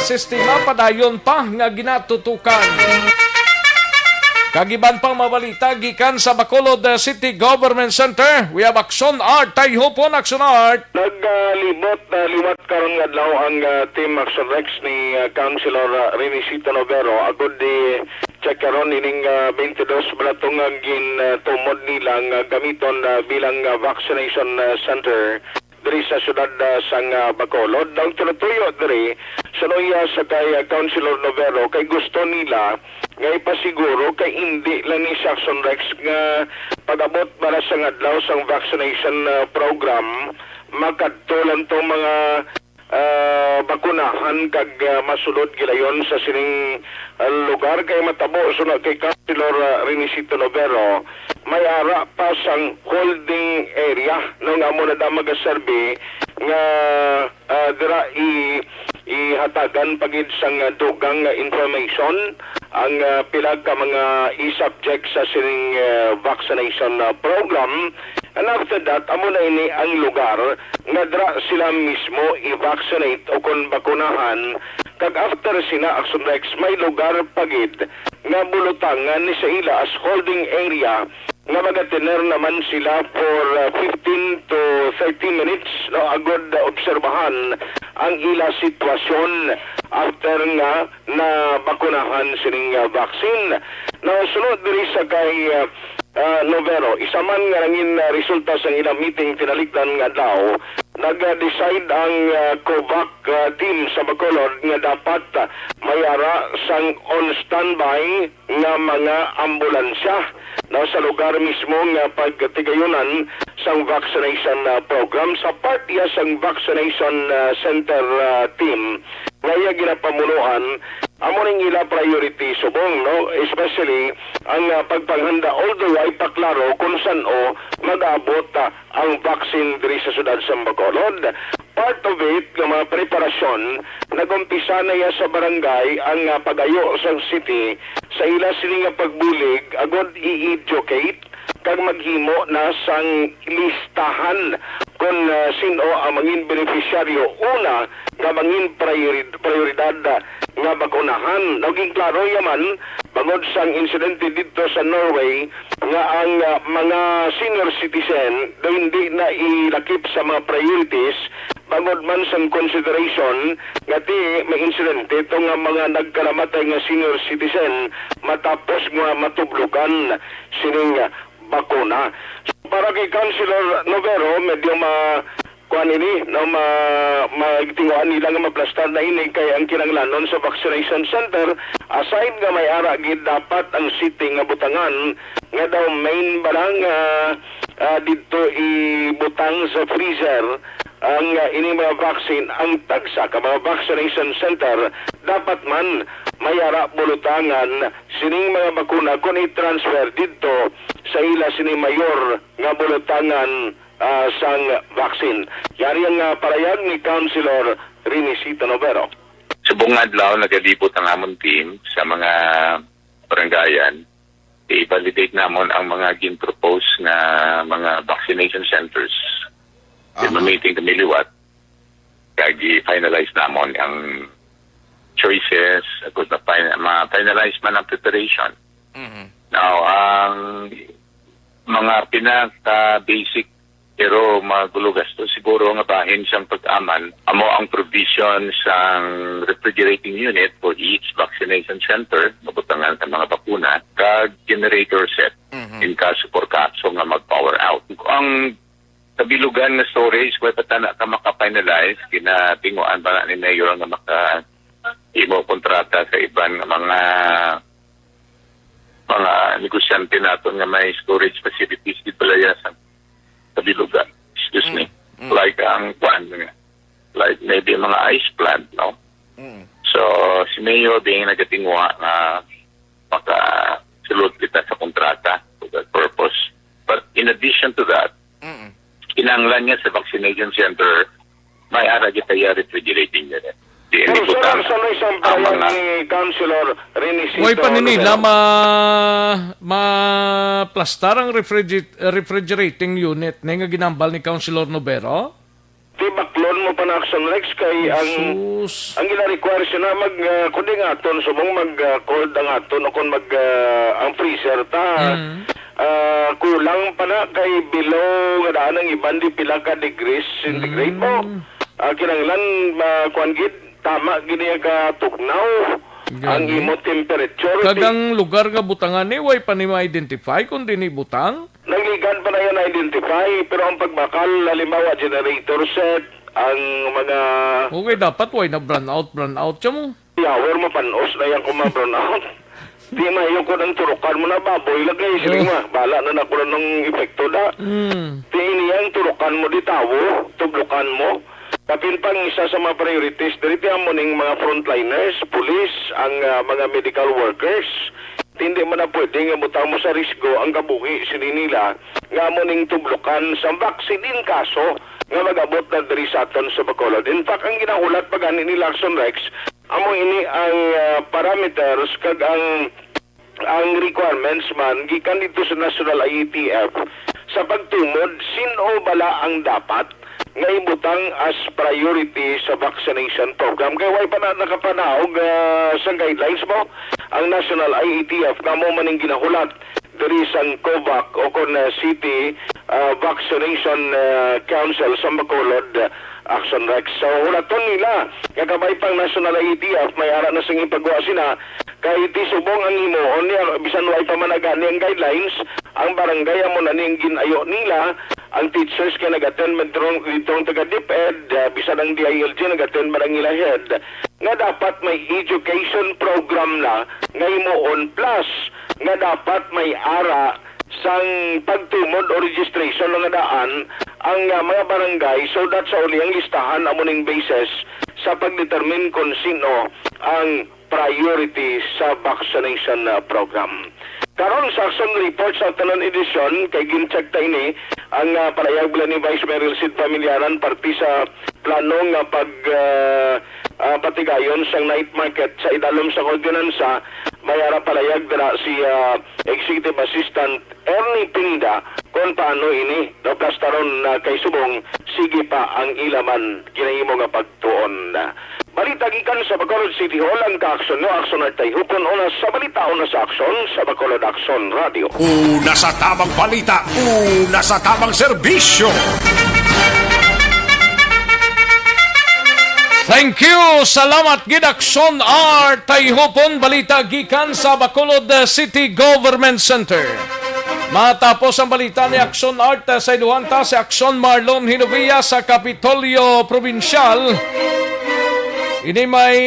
sistema, padayon pa nga ginatutukan. Kagiban pang mabalita gikan sa Bacolod City Government Center. We have Aksyon Art. Tayo po na Aksyon Art. Naglibot liwat karon nga daw ang Team Action Rex ni Councilor Renesito Novero. Agod di check karon ining 22 balatong gintumod nilang gamiton bilang vaccination center diri sa syudad sang Bacolod. Ang tinutuyo diri sa loya sa kay Councilor Novero kay gusto nila nga ipasiguro kay hindi lang ni Action Rex nga pag-abot para sa adlaw sang vaccination program makadto to mga bakunahan kag masulod gilayon sa sining lugar kay matabo sunod kay Councilor Renesito Novero may ara pa sang holding area no nga mo na da magaserbi nga dira ihatagan pagid sang dugang information ang pila ka mga i-subject sa sining vaccination program. And after that, amo na ini ang lugar nga dra sila mismo i-vaccinate o kung bakunahan. Kag after sina Action Rex, may lugar pagid nga bulutangan ni sa ila as holding area nga magatiner naman sila for 15 to 30 minutes no agod obserbahan ang ila sitwasyon after nga na bakunahan sining vaccine. Now sunod diri sa kay Novero, isa man nga nangin resulta sa ilang meeting tinalikdan nga daw, nag-decide ang COVAC team sa Bacolod nga dapat mayara sang on standby nga mga ambulansya na sa lugar mismo nga pagtigayunan sang vaccination program sa part ya sang vaccination center team. Ngaya ginapamunuan amo ning ila priority subong no, especially ang pagpanghanda although ay paklaro kung saan mag-abot ang vaccine diri sa syudad sa Bacolod. Part of it ng mga preparasyon nagumpisa na ya sa barangay ang pagayo sa city sa ila sining pagbulig agod i-educate kag maghimo na sang listahan kung sino ang mangin beneficiaryo una nga mangin prioridad nga bakunahan. Naging klaro yaman bangod sang insidente dito sa Norway nga ang mga senior citizen do hindi na ilakip sa mga priorities bangod man sang consideration nga ti may insidente ito nga mga nagkalamatay nga senior citizen matapos nga matublugan sining bakuna. So, para kay Councilor Novero, medyo kuan ini no magtinguan nila nga maplastar na ini kay ang kinanglanon sa vaccination center aside nga may ara gid dapat ang city nga butangan nga daw main barang dito ibutang sa freezer ang ini mga vaccine ang tagsa ka mga vaccination center dapat man mayara bulutangan sining mga bakuna kung i-transfer dito sa ila sining mayor nga bulutangan sang vaccine. Yari ang parayag ni Councilor Renesito Novero. Sa buong adlaw, nagalibot ang amon team sa mga barangayan. I-validate namon ang mga gin-propose na mga vaccination centers. Meeting kami liwat. Kag i-finalize namon ang choices, agad na finalize man ang preparation. Now, ang mga pinaka-basic pero magulugas to siguro nga bahin siyang pag-aman amo ang provision sang refrigerating unit for each vaccination center mabutangan sa mga bakuna kag generator set in kaso por kaso nga mag-power out. Ang kabilugan na storage, kung patana ka maka-finalize, kinatinguan ba na ni Mayor nga maka-imo kontrata sa ibang mga negosyante natin nga may storage facilities di palayasan sa bilugan. Excuse me. Like ang like maybe mga ice plant, no? So, si Mayor being nagatingwa na maka-sulot kita sa kontrata for that purpose. But in addition to that, kinanglan niya sa vaccination center, may ara kita refrigerating niya rin. Pero sa isang payag ni Councilor Renisito. Huwag pa nila ma-plastar ang refrigerating unit na nga ginambal ni Councilor Nobero? Tibaklon mo pa na Action Rex kay ang gina-require siya na kunding aton, subong mag-cold ang aton o kung ang freezer ta. Kulang pa na kay below nga daan ang iban di pila ka degrees centigrade mo. Kinanglan kuangit tama gini ka tuknaw ang imo temperature. Kadang lugar nga butangan ni way pa ni ma-identify kung di ni butang. Nagligan pa na yan na-identify pero ang pagbakal halimbawa generator set ang mga okay, dapat way na brown out siya mo. Yawer mo panos na yan kung ma-brown out. Di mayo ko ng turukan mo na baboy lagay siling bala na nakuha ng epekto da. Di iniyang turukan mo di tawo, tublukan mo. Kapin pang isa sa mga priorities, dito mo ning mga frontliners, police, ang mga medical workers. Hindi man na pwede nga butang mo sa risgo ang kabuhi sini nila nga mo ning tublukan sa vaccine kaso nga mag-abot na diri sa aton sa Bacolod. In fact, ang ginahulat pa gani ni Action Rex, amo ini ang parameters kag ang requirements man gikan dito sa National IETF sa pagtumod sino bala ang dapat nga ibutang as priority sa vaccination program. Kaya way pa na nakapanahog sa guidelines mo ang National IETF na mo maning ginahulat diri sa COVAC o kon City Vaccination Council sa Bacolod Action Rex. So hulaton nila kagabay pang National IETF may ara na sing ipagawa sina kay ti subong ang himuon niya bisan way pa managani ang guidelines ang barangay mo na ning ginayo nila ang teachers kaya nag-attend itong taga-DepEd, bisan ang DILG nag-attend man ang head, nga dapat may education program na nga imoon plus nga dapat may ara sang pagtumod o registration nga daan ang mga barangay so that sa uli ang listahan amuning basis sa pagdetermine kung sino ang priority sa vaccination program. Karon sa action report sa tanan edisyon kay gincheck ta ini ang palayag ni Vice Mayor Sid Familiaran parti sa plano nga patigayon sa night market sa idalom sa ordinansa mayara palayag dira si Executive Assistant Ernie Pinda kung paano ini no plastaron kay subong sige pa ang ilaman kinahimo nga pagtuon. Balita gikan sa Bacolod City Hall ang ka-aksyon no aksyon at hupon una sa balita una sa aksyon sa Bacolod Action Radio. Una sa tamang balita, una sa tamang serbisyo. Thank you! Salamat Gidakson R. Tayhupon balita gikan sa Bacolod City Government Center. Matapos ang balita ni Action Art sa iluhanta si Action Marlon Hinovia sa Kapitolyo Provincial. Ini may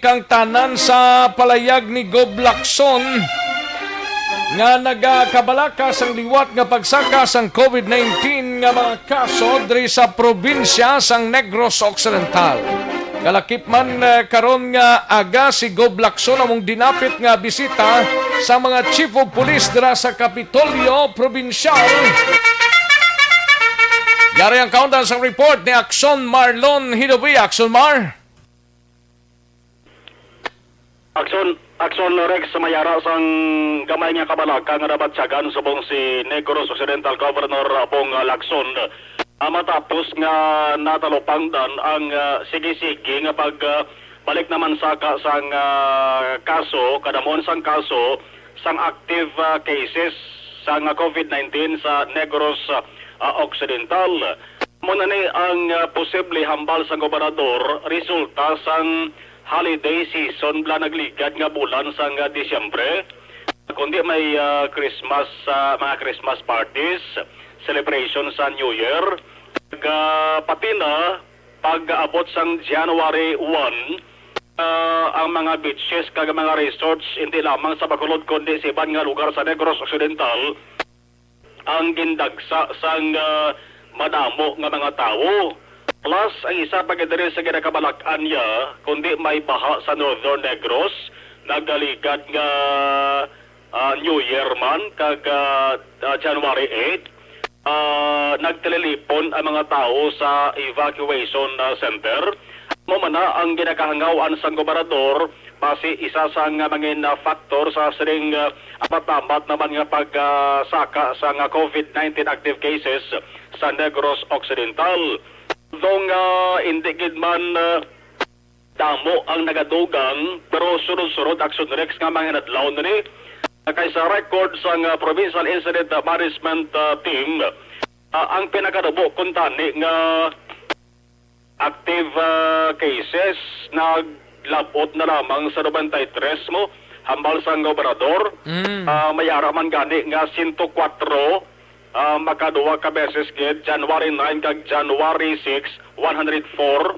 kang tanan sa palayag ni Gob Lacson nga nagakabalakas ang liwat nga pagsaka sang COVID-19 nga mga kaso diri sa probinsya sang Negros Occidental. Kalakip man karon nga aga si Gob Lacson among dinapit nga bisita sa mga Chief of Police dira sa Kapitolyo Provincial. Yari ang countdown sa report ni Action Marlon Hinovia. Action Mar. Action Rex sa mayara sang gamay nga kabalaka nga dapat sagan subong si Negros Occidental Governor Bong Lacson. Matapos nga natalupangdan ang sige-sige nga balik naman sa sang kaso, kadamon sang kaso sang active cases sang COVID-19 sa Negros Occidental. Muna ni ang posible hambal sa gobernador resulta sang holiday season bla nagligad nga bulan sang Disyembre. kundi may Christmas, mga Christmas parties, celebration sa New Year. Pati na, pag-abot sang January 1, ang mga beaches kag mga resorts hindi lamang sa Bacolod kundi sa ibang nga lugar sa Negros Occidental ang gindagsa sang madamo nga mga tao. Plus, ang isa pa diri sa ginakabalak-an niya, kundi may baha sa Northern Negros, nagaligad nga New Year man, kag January 8, nagtililipon ang mga tao sa evacuation center. Mamana ang ginakahangawaan sa gobernador, base isa sa nga mga factor sa siring apatamat naman nga pagsaka sa nga COVID-19 active cases sa Negros Occidental. Dong hindi gid man damo ang nagadugang, pero sunod-sunod action rex nga mga nadlaw na ni. Kaysa record sa Provincial Incident Management Team, ang pinakadubo kuntani nga active cases naglabot na lamang sa 93 mo hambal sa gobernador. Mayara man gani nga 104 makaduwa ka beses gid January 9 kag January 6 104.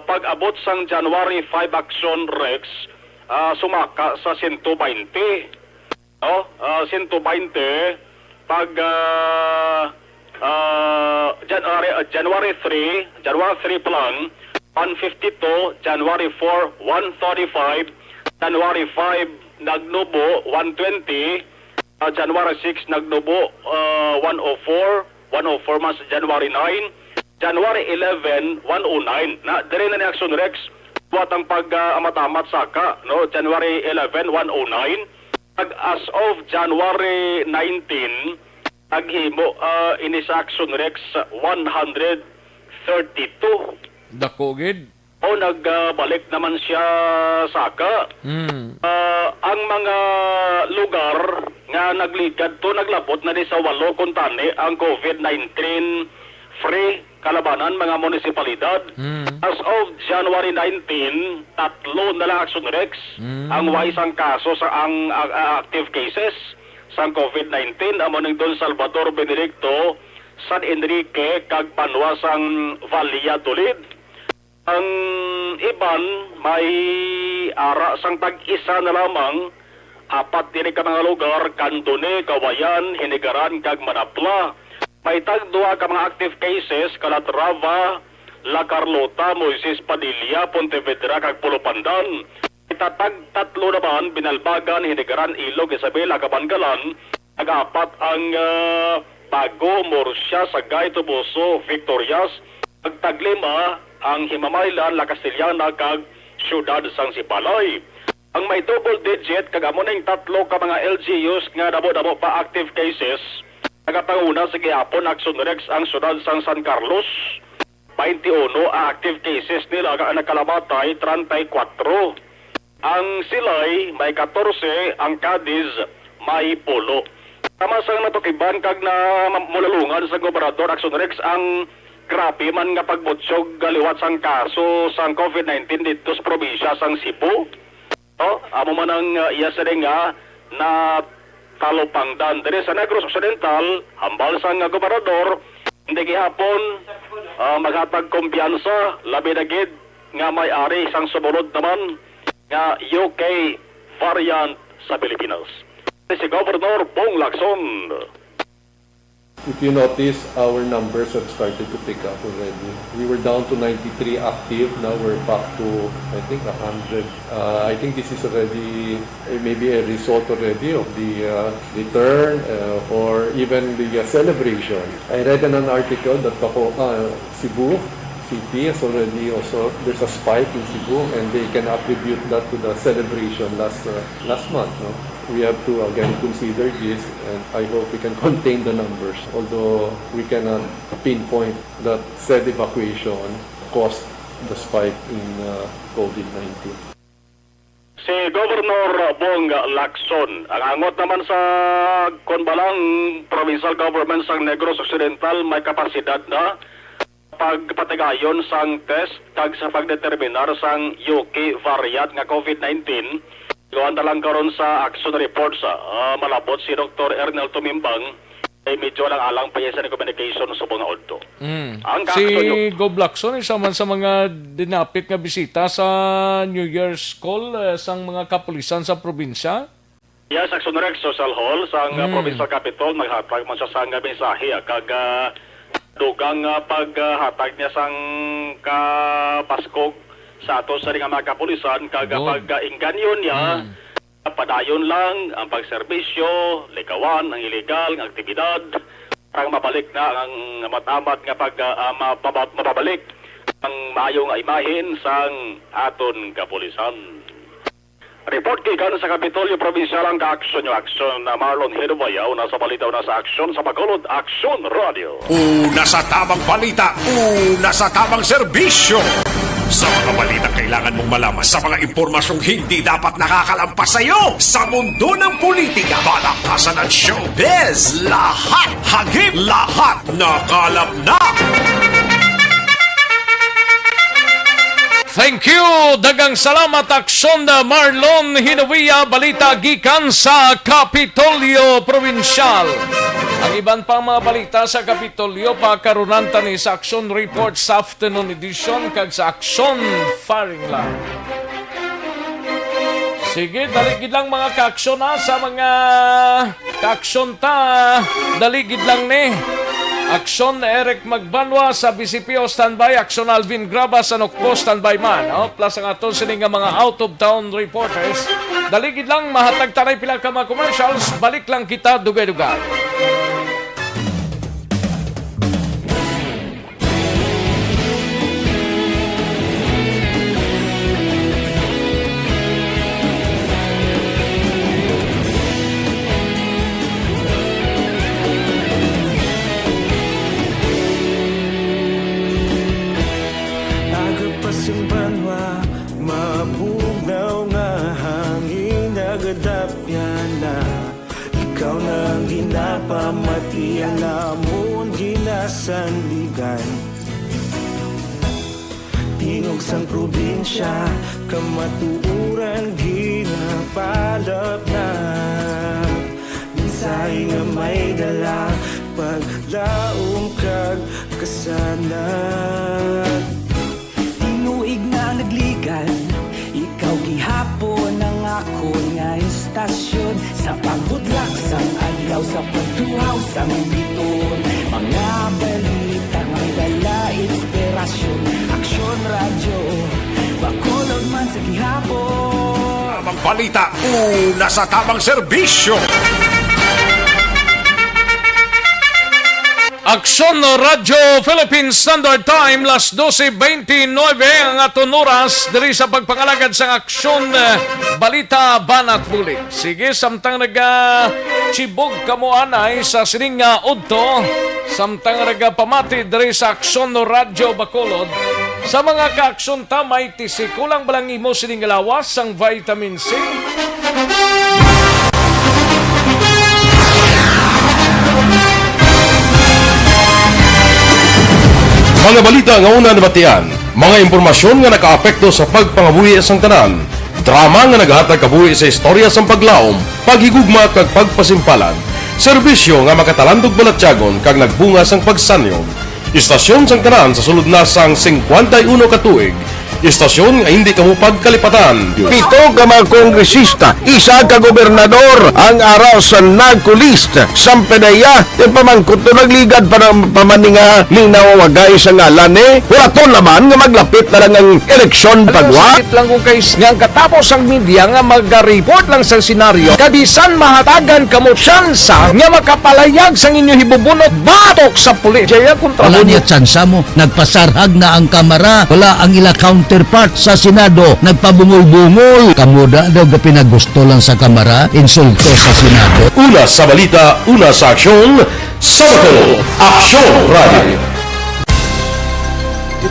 Pag-abot sang January 5 action rex sumaka sa 120. 120 pag January 3 plan 152, January 4 135, January 5 nagnubo 120, January 6 nagnubo 104 mas January 9, January 11 109 na dire na ni action rex buatang pag amatamat saka no. January 11 109 as of January 19 naghimo ini sa action rex 132. Dako gid. O nagbalik naman siya saka. Ang mga lugar nga nagligad to naglabot na di sa 8 kuntani ang COVID-19 free kalabanan mga munisipalidad. As of January 19, 3 na lang action rex ang waisang kaso sa ang active cases sa COVID-19 amo ning Don Salvador Benedicto, San Enrique kag Panuasang Valladolid. Ang iban may ara sang tag-isa na lamang, 4 din ka mga lugar, Candone, Kawayan, Hinigaran kag Manapla. May tag-2 ka mga active cases, Calatrava, La Carlota, Moises Padilla, Pontevedra kag Pulupandan. Tatag-3 naman, Binalbagan, Hinigaran, Ilog, Isabela, Kabanggalan. Nag-4 ang Bago, Murcia, Sagay, Tubuso, Victorias. Pag-5 ang Himamaylan, La Castellana kag Siyudad sang Sipalay. Ang may double digit kag amo ning 3 ka mga LGUs nga dabo-dabo pa active cases. Nagapanguna sa gihapon action rex ang siyudad sang San Carlos. 21 ang active cases nila nga nakalamatay 34. Ang Silay may 14, ang Cadiz may 10. Tama sang natukiban kag na mulalungan sa gobernador action rex ang grabe man nga pagbutsog galiwat sang kaso sang COVID-19 dito sa probinsya sang Cebu. Amo man ang iya sa nga na talupangdan diri sa Negros Occidental hambal sang gobernador hindi gihapon maghatag kumpiyansa labi na gid nga may-ari sang sumunod naman nga UK variant sa Pilipinas. Si Governor Bong Lacson. If you notice, our numbers have started to pick up already. We were down to 93 active. Now we're back to, I think, 100. I think this is already maybe a result already of the return or even the celebration. I read in an article that Cebu City has already also, there's a spike in Cebu and they can attribute that to the celebration last month. No? We have to again consider this and I hope we can contain the numbers, although we cannot pinpoint that said evacuation caused the spike in COVID-19. Si Governor Bong Lacson, ang angot naman sa konbalang provincial government sang Negros Occidental may kapasidad na pagpatigayon sang test kag sa pagdeterminar sang UK variant nga COVID-19 Gawan na lang karon sa action report sa malabot si Dr. Ernel Tumimbang ay medyo lang alang payasan ni communication sa mga odto. Ang Si kakasuyo, Go Blackson, isa man sa mga dinapit nga bisita sa New Year's call sang mga kapulisan sa probinsya. yes, Action Rex Social Hall sa Provincial Capital naghatag man siya sa nga mensahe kag dugang paghatag niya sang kapaskog sa ato sa mga kapulisan kag pag-inganyon niya padayon lang ang pagserbisyo, likawan, ang illegal, ang aktibidad para mabalik na ang matamat nga mababalik ang maayong imahen sang aton kapulisan. Report gikan sa Kapitolyo Provincial ang ka-action yung action na Marlon Hinubayaw nasa balita na sa action sa Bacolod Action Radio. Una sa tamang balita, una sa tamang serbisyo. Sa mga balita kailangan mong malaman sa mga impormasyong hindi dapat nakakalampas sa iyo. Sa mundo ng politika, balakasan at showbiz, lahat hagip, lahat nakalap na. Thank you! Dagang salamat aksyon na Marlon Hinuwiya, balita gikan sa Kapitolyo Provincial. Ang iban pang mga balita sa Kapitolyo, pagkarunan tani sa Action Report sa afternoon edition kag sa Action Firing Line. Sige, daligid lang mga ka-aksyon na sa mga ka-aksyon ta. Daligid lang ni. Aksyon Eric Magbanwa sa BCPO standby, Aksyon Alvin Graba sa Nokpo standby man. Plus ang aton sining nga mga out of town reporters. Daligid lang mahatag tanay pila ka mga commercials, balik lang kita dugay-dugay. Mabugaw nga hangin nagadapya na ikaw nang ginapamatian namon ginasandigan tingog sang probinsya kamatuuran ginapalap na minsay nga may dala paglaom kag kasanat tinuig na nagligan ikaw gihapon ang ako nga istasyon sa pagudlak sang adlaw sa pagtuhaw sang biton mga balita nga dala inspirasyon Aksyon Radio Bacolod man sa gihapon Tamang balita, una sa tamang serbisyo. Aksyon Radio Philippine Standard Time, las 12:29 ang aton oras diri sa pagpangalagad sa Aksyon Balita Banat Bulig. Sige, samtang chibog kamo anay sa sining nga udto, samtang pamati diri sa Aksyon Radio Bacolod, sa mga ka-aksyon ta may tisi kulang balang imo sining lawas ang vitamin C. Mga balita nga una nabatian, mga impormasyon nga nakaapekto sa pagpangabuhi sang tanan, drama nga naghatag kabuhi sa istorya sang paglaom, paghigugma kag pagpasimpalan, serbisyo nga makatalandog balatyagon kag nagbunga sang pagsanyog, istasyon sang tanan sa sulod na sang 51 ka tuig, istasyon nga hindi kamo pagkalipatan. 7 ka mga kongresista, 1 ka gobernador ang araw sa nagkulist sang pedaya yung pamangkot to nagligad para pamaninga linaw wagay sa ngalan wala naman nga maglapit na lang ang eleksyon pagwa. Sakit lang kung kays nga katapos ang media nga mag-report lang sa senaryo kabisan mahatagan kamo tsansa nga makapalayag sang inyo hibubunot batok sa pulis. Kaya kontra wala niya tsansa mo, nagpasarhag na ang kamera, wala ang ila counterpart sa Senado, nagpabungol-bungol. Kamuda daw ga pinagusto lang sa kamera, insulto sa Senado. Una sa balita, una sa aksyon, sa Bacolod Aksyon Radio.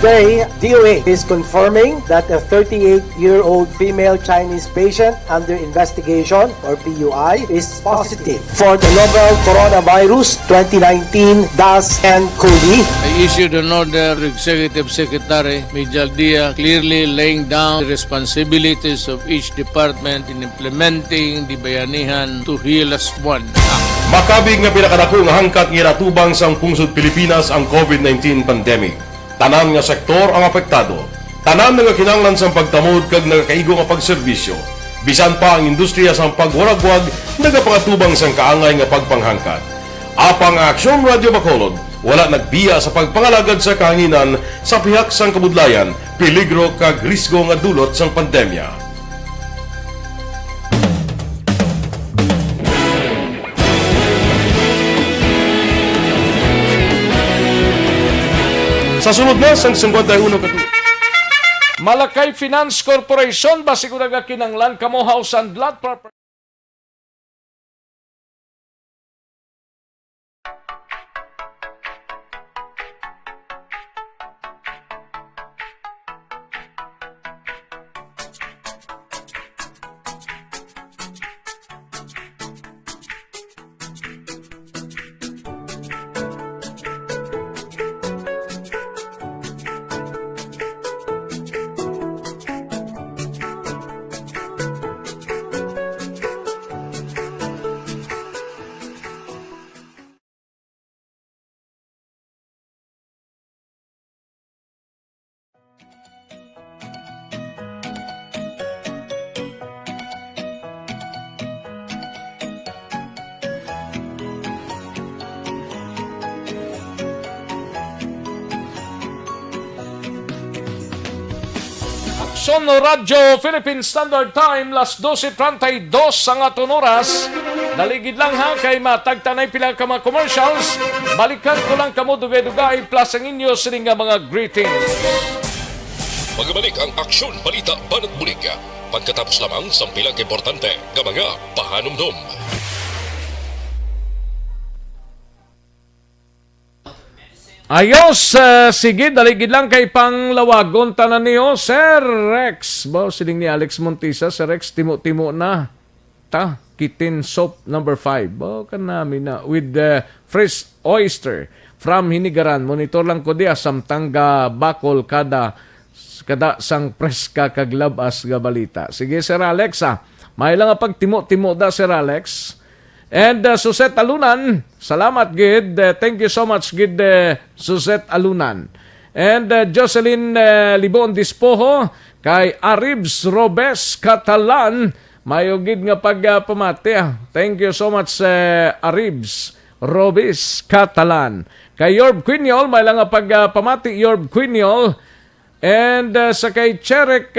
Today, DOA is confirming that a 38-year-old female Chinese patient under investigation, or PUI, is positive for the novel coronavirus 2019-nCoV. I issued an order, Executive Secretary Major Dia, clearly laying down the responsibilities of each department in implementing the Bayanihan to Heal as One Act. Makabig nga pinakadako nga hangkat nga natubang sang pungsod Pilipinas ang COVID-19 pandemic. Tanan nga sektor ang apektado. Tanan nga kinahanglan sang pagtamod kag nagakaigo nga pagserbisyo. Bisan pa ang industriya sang pagwaragwag nagapangatubang sang kaangay nga pagpanghangkat. Apang Aksyon Radio Bacolod wala nagbiya sa pagpangalagad sa kahanginan sa pihak sang kabudlayan, peligro kag risgo nga dulot sang pandemya. Sa sunod na sang 51 katuig. Malakay Finance Corporation basi ko nagakinanglan kamo house and lot property. Aksyon Radyo Philippine Standard Time, las 12:32 ang aton oras. Daligid lang ha, kay matagtanay pila ka mga commercials. Balikan ko lang kamo dugay-dugay plus ang inyo sining nga mga greetings. Magbalik ang Aksyon Balita Banat Bulig. Pagkatapos lamang sa pilang importante nga mga pahanumdum. Ayos, sige, daligid lang kay panglawagon tanan niyo, Sir Rex. Bo, siling ni Alex Montisa, Sir Rex, timo-timo na. Kitin soap number 5. Bo, kanami na. With fresh oyster from Hinigaran. Monitor lang ko diya, samtangga bakol kada sang preska kaglabas ga balita. Sige, Sir Alex, may lang pag timo-timo da, Sir Alex. And Suset Alunan, salamat gid. Thank you so much gid Suset Alunan. And Jocelyn Libon Dispoho, kay Aribs Robes Catalan, mayo gid nga pagpamati. Thank you so much Aribs Robes Catalan. Kay Yorb Quiniol, may lang nga pagpamati Yorb Quiniol. And sa kay Cherek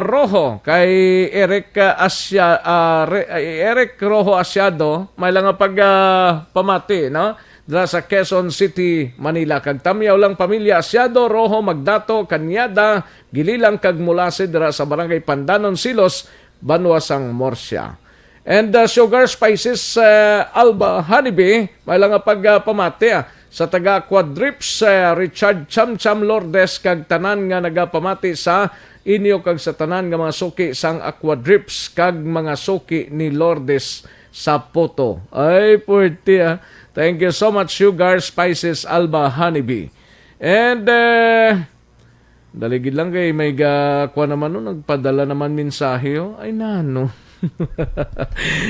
Rojo, kay Eric Eric Rojo Asiado, may lang nga pamati, no? Dra sa Quezon City, Manila. Kag tamyaw lang pamilya Asiado, Rojo, Magdato, Kanyada, Gililang kag Mulase dra sa Barangay Pandanon, Silos, Banwasang Morsia. And Sugar Spices Alba Honeybee, may lang nga pamati sa taga Quadrips, Richard Chamcham Lourdes kag tanan nga nagapamati sa inyo kag sa tanan nga mga suki sang Aquadrips kag mga suki ni Lourdes sa Poto. Ay, puwerte Thank you so much, Sugar Spices Alba Honeybee. And daligid lang kay may kuha naman nagpadala naman mensahe. Ay nano.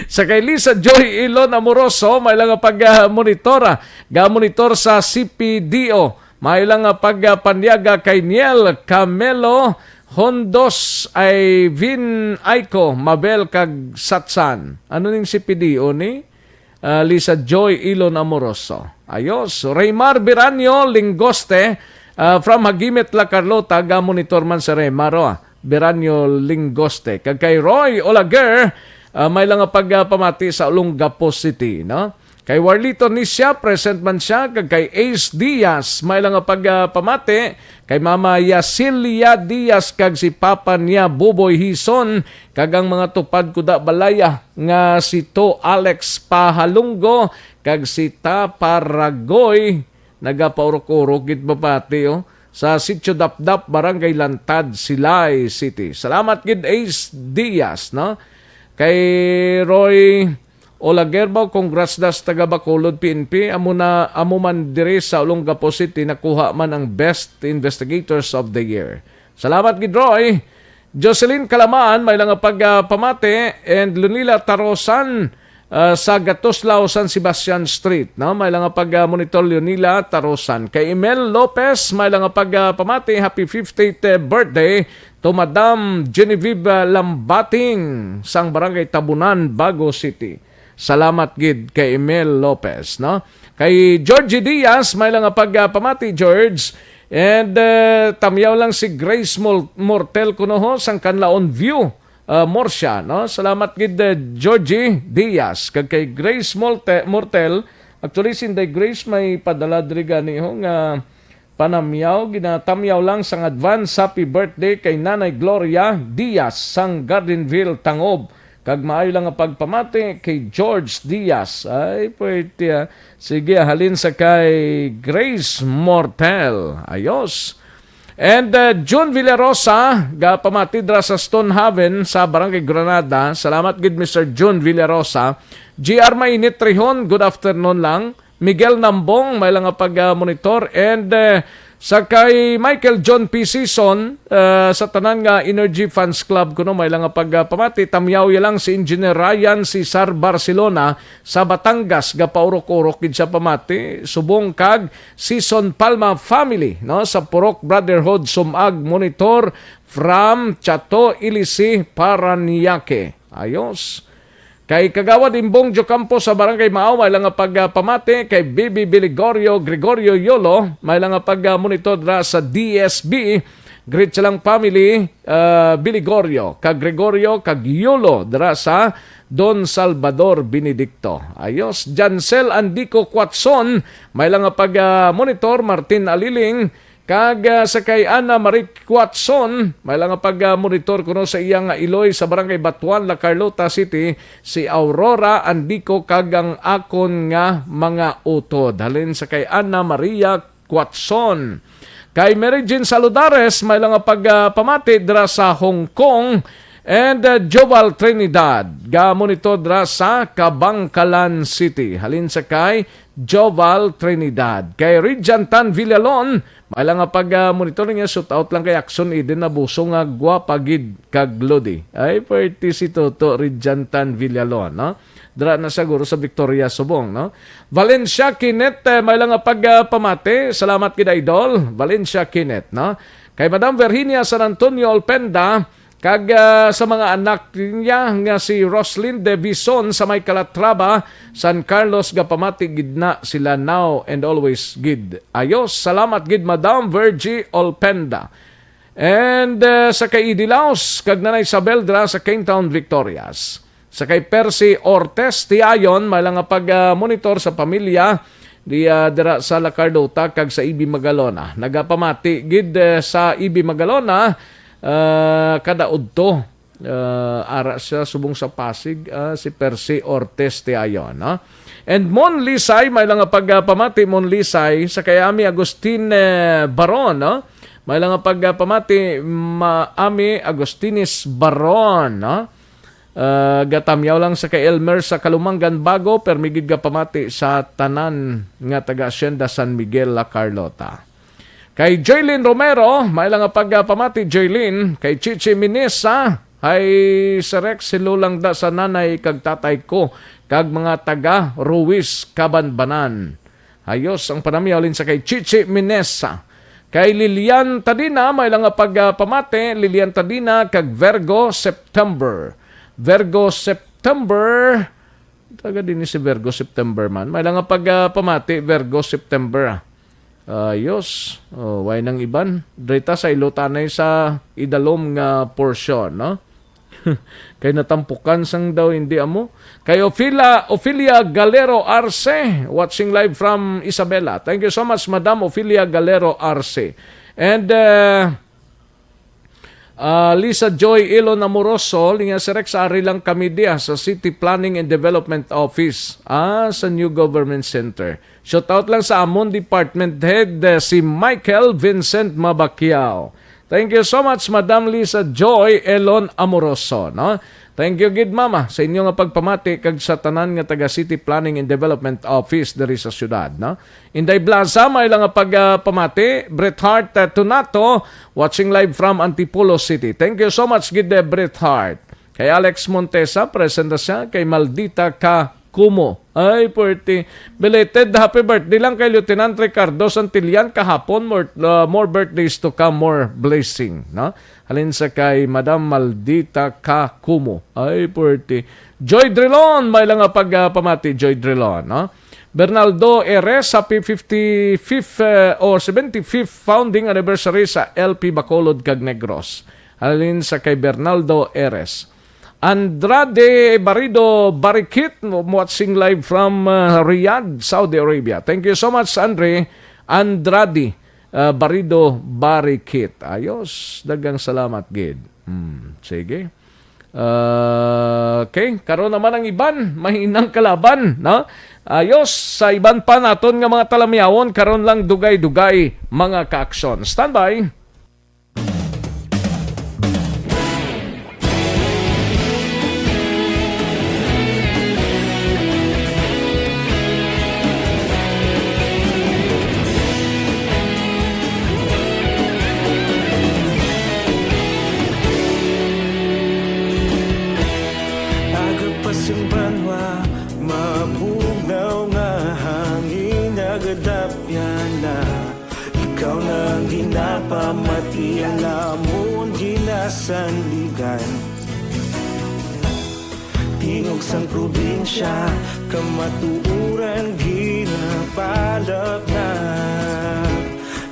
Sa kay Lisa Joy Ilon Amoroso, may lang pag-monitora. Ga-monitor sa CPDO. May lang pag-panyaga kay Niel Camelo Hondos ay Vin Aiko Mabel kag Satsan. Ano ning CPDO ni? Lisa Joy Ilon Amoroso. Ayos. Raymar Biranyo Lingoste from Hagimit La Carlota. Ga-monitor man sa Raymar. Beranyo Lingoste. Kag kay Roy Olaguer, may lang pagpamati sa Olongapo City, no? Kay Warlito Nisya, present man siya. Kag kay Ace Diaz, may lang pagpamati. Kay Mama Yasilia Diaz, kag si Papa niya Buboy Hison, kag ang mga tupad kuda balaya nga si To Alex Pahalunggo, kag si Ta Paragoy, nagapaurok-urok git bapati, sa Sitio Dapdap, Barangay Lantad, Silay City. Salamat gid Ace Diaz, no? Kay Roy Olagerbaw, congrats das taga Bacolod PNP. Amo man diri sa Olongapo City nakuha man ang Best Investigators of the Year. Salamat gid Roy. Jocelyn Kalamaan, may lang pagpamate, and Lunila Tarosan sa Gatoslao, San Sebastian Street. No? May lang pag-monitor Lunila Tarosan. Kay Emel Lopez, may lang pagpamate, happy 50th birthday to Madam Genevieve Lambating sang Barangay Tabunan, Bago City. Salamat gid kay Emel Lopez. No? Kay Georgie Diaz, may lang pagpamate, George. And tamyaw lang si Grace Mortel kuno sang Kanlaon View, Morsya, no? Salamat gid Georgie Diaz kag kay Grace Mortel. Actually sinday Grace may padala diri gani nga panamyaw, ginatamyaw lang sang advance happy birthday kay Nanay Gloria Diaz sang Gardenville, Tangob. Kag maayo lang ang pagpamati kay George Diaz. Ay, pwede. Sige, halin sa kay Grace Mortel. Ayos. And June Villarosa, pamati dra sa Stonehaven sa Barangay Granada. Salamat gid Mr. June Villarosa. GR Mainit Trihon, good afternoon lang. Miguel Nambong, may lang pag-monitor. And sa kay Michael John P. Season, sa tanan nga Energy Fans Club kuno may lang pagpamati, tamyaw lang si Engineer Ryan Cesar Barcelona sa Batangas, gapaurok-urok gid sa pamati, subong kag Season Palma family, no, sa Purok Brotherhood Sumag monitor from Chato, Ilisi, Paranaque. Ayos. Kay Kagawad Imbong Jocampo sa Barangay Maaw, may lang pagpamati. Kay Bibi Gregorio Yolo, may lang pag-monitor dra sa DSB. Great silang family, Biligorio, kag Gregorio, kag Yolo dra sa Don Salvador Benedicto. Ayos. Jancel Andico Quatson, may lang pag-monitor. Martin Aliling, kag sa kay Ana Marie Quatson, may lang pag-monitor kuno sa iyang Iloy sa Barangay Batuan, La Carlota City, si Aurora Andico kag ang akon nga mga utod. Halin sa kay Ana Maria Quatson. Kay Mary Jean Saludares, may lang pagpamati dra sa Hong Kong. And Joval Trinidad, monitor dra sa Kabangkalan City. Halin sa kay Joval Trinidad. Kay Rijantan Villalon, may lang pag-monitoring niya, shoot out lang kay Action Eden na buso nga guwapagid kag Lodi. Ay, pwede si Toto Rijantan Villalon, no? Dra na siguro sa Victoria Subong, no? Valencia Kinet, may lang pagpamati. Salamat kid Idol. Valencia Kinet, no? Kay Madam Virginia San Antonio Olpenda, kag sa mga anak niya nga si Roslyn De Bison sa may Calatrava, San Carlos, gapamati gid na sila now and always gid. Ayos, salamat gid Madam Virgie Olpenda. And sa kay Idilaos, kag Nanay Isabel dra sa Kingtown Victorias. Sa kay Percy Ortes Tiayon, may lang pag-monitor sa pamilya di dira sa La Carlota kag sa Ibi Magalona. Nagapamati gid sa Ibi Magalona, kada udto ara siya subong sa Pasig, si Percy Ortes Tiayon, no? And Mon Lisay, may lang pagpamati Mon Lisay sa kay Ami Agustin Baron, no? May lang pagpamati Ami Agustinis Baron, no? Gatamyaw lang sa kay Elmer sa Kalumangan Bago, permigid pamati sa tanan nga taga Hacienda San Miguel, La Carlota. Kay Joylyn Romero, may lang pagpamati Joylyn. Kay Chichi Minesa, ay sa Rex, silulang da sa nanay kag tatay ko, kag mga taga Ruiz, Kabanbanan. Ayos ang panamiyalin sa kay Chichi Minesa. Kay Lilian Tadina, may lang pagpamati. Lilian Tadina kag Virgo September. Virgo September, taga din si Virgo September man. May lang pagpamati Virgo September. Ayos. Way nang iban. Drita sa ilutanay sa idalom nga portion, no? Kay natampukan sang daw hindi amo. Kay Ophelia Galero Arce, watching live from Isabela. Thank you so much, Madam Ophelia Galero Arce. And Lisa Joy Elon Amoroso, linga si Rex, ari lang kami diya sa City Planning and Development Office sa New Government Center. Shoutout lang sa amon Department Head, si Michael Vincent Mabakiao. Thank you so much, Madam Lisa Joy Elon Amoroso. No? Thank you, gid mama, sa inyo nga pagpamati kag sa tanan nga taga City Planning and Development Office diri sa syudad. No? Inday Blaza, may lang nga pagpamati. Bret Hart Tunato, watching live from Antipolo City. Thank you so much, gid Bret Hart. Kay Alex Montesa, presenta siya. Kay Maldita Kumo. Ay, puwerte. Belated happy birthday lang kay Lieutenant Ricardo Santillan kahapon. More birthdays to come, more blessing. No? Halin sa kay Madam Maldita Kumo. Ay, puwerte. Joy Drilon, may lang nga pagpamati, Joy Drilon. No? Bernaldo Eres, happy 55th or 75th founding anniversary sa LP Bacolod kag Negros. Halin sa kay Bernaldo Eres. Andrade Barido Barikit, watching live from Riyadh, Saudi Arabia. Thank you so much, Andrade Barido Barikit. Ayos, dagang salamat, gid. Sige. Okay, karon naman ang iban, mahinang kalaban, no? Ayos, sa iban pa naton nga mga talamyawon, karon lang dugay-dugay mga ka-aksyon. Standby. Pamati ang amon ginasandigan Tingog sang probinsya kamatuuran ginapalap na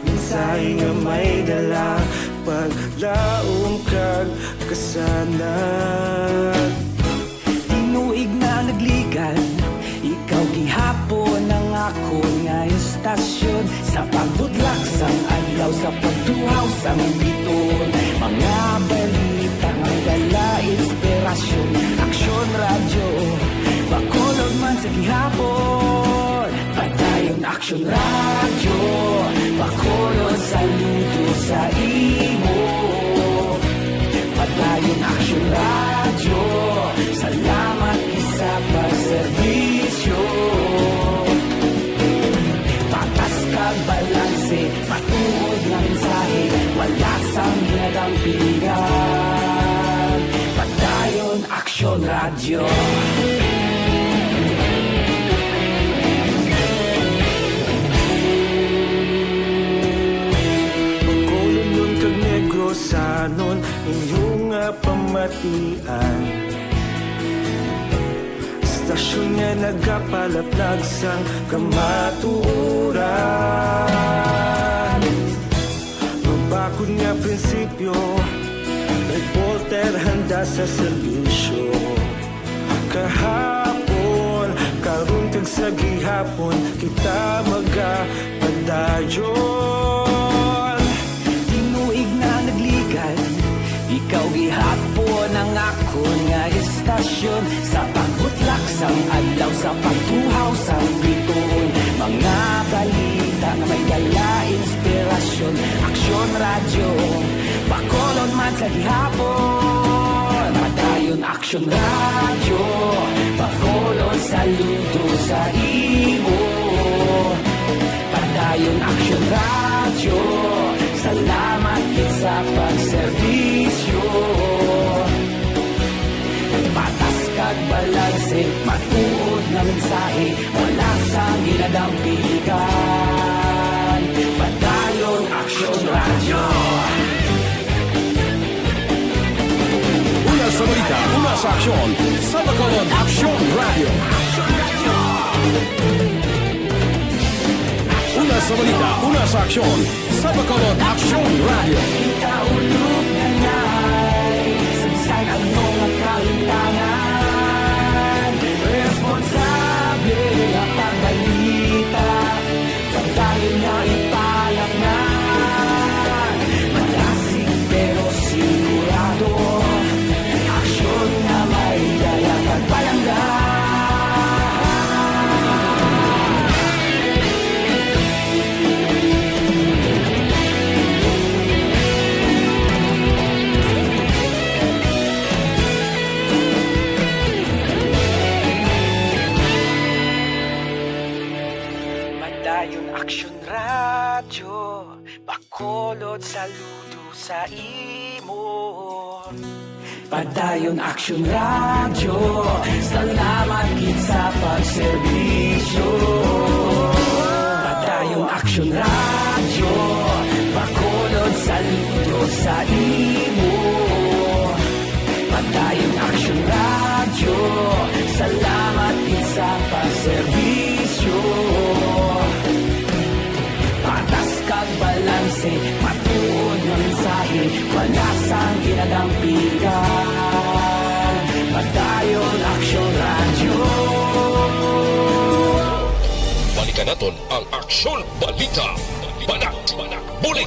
Minsay nga may dala paglaom kag kasanag Tinuig na nagligan ikaw gihapon ang ako nga istasyon sa pagbudlak sang adlaw sa pagtuhaw sang biton mga balita nga dala inspirasyon aksyon radyo Bacolod man sa gihapon padayon aksyon radyo Bacolod saludo sa imo padayon aksyon radyo salamat isa pagserbisyo patas kag balanse matuod nga mensahe wala sang ginadang pilihan padayon aksyon radyo Bacolod nun kag Negros sanon inyong pamatian Stasyon nga nagapalaplag sang kamatuuran Mabakod nga prinsipyo Reporter handa sa serbisyo Kahapon, karun kag sa gihapon Kita magapadayon Tinuig na nagligan Ikaw gihapon ang ako nga istasyon Sa pagbutlak sang adlaw Sa pagtuhaw sang biton Mga balita na may dala inspirasyon Aksyon radyo Bacolod man sa gihapon Padayon aksyon radyo Bacolod saludo sa imo Padayon aksyon radyo Salamat sa pagserbisyo Patas kag balanse matuod na mensahe wala sang ginadang pilihan Padayon aksyon radyo Una sa balita, una sa aksyon sa Bacolod Aksyon Radio. Una sa balita, una sa aksyon sa Bacolod Aksyon Radio. Kaulog na ngay Sagsay ang mga kalintangan Responsable ang pagbalita Pagdayon na ipalak na Malasig pero siguro sa imo. Padayon Action Radio, salamat gid sa pagserbisyo. Padayon Action Radio, Bacolod saludo sa imo. Padayon Action Radio, salamat gid sa pagserbisyo. Patas kag balanse, matuod nga mensahe, wala sang ginadampigan. Padayon Action Radio. Balikan naton ang Aksyon Balita. Banat, bulig.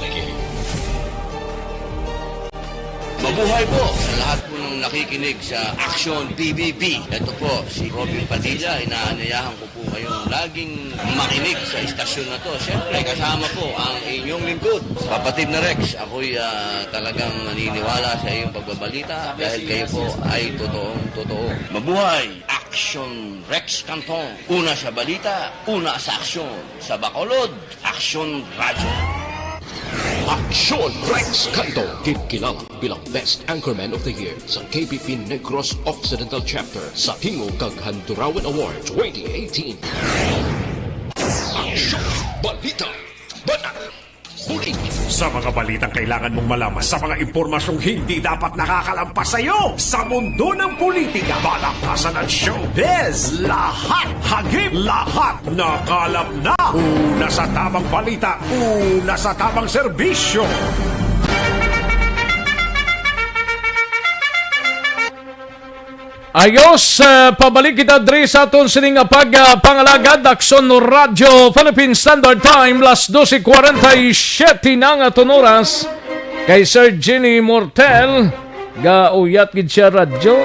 Mabuhay po sa lahat po ng nakikinig sa Action PBB. Ito po si Robin Padilla. Inaanyayahan ko po kayong laging makinig sa istasyon na to. Siyempre kasama po ang inyong lingkod, kapatid na Rex. Ako'y talagang naniniwala sa iyong pagbabalita dahil kayo po ay totoo. Mabuhay Action Rex Canton. Una sa balita, una sa aksyon. Sa Bacolod, Action Radio. Aksyon Rex Canto, kilala bilang Best Anchorman of the Year sa KBP Negros Occidental Chapter sa Tingog kag Handurawan Award 2018. Aksyon Balita. Banat. Bulig. Sa mga balitang kailangan mong malaman, sa mga impormasyong hindi dapat nakakalampas sa iyo, sa mundo ng politika, balakasan at showbiz, lahat, hagip, lahat, nakalap na. Una sa tamang balita, una sa tamang serbisyo. Ayos, pabalik kita diri sa aton sining pagpangalagad Aksyon Radio Philippine Standard Time las 12:47 na nga oras kay Sir Jenny Mortel gauyat gid siya radyo.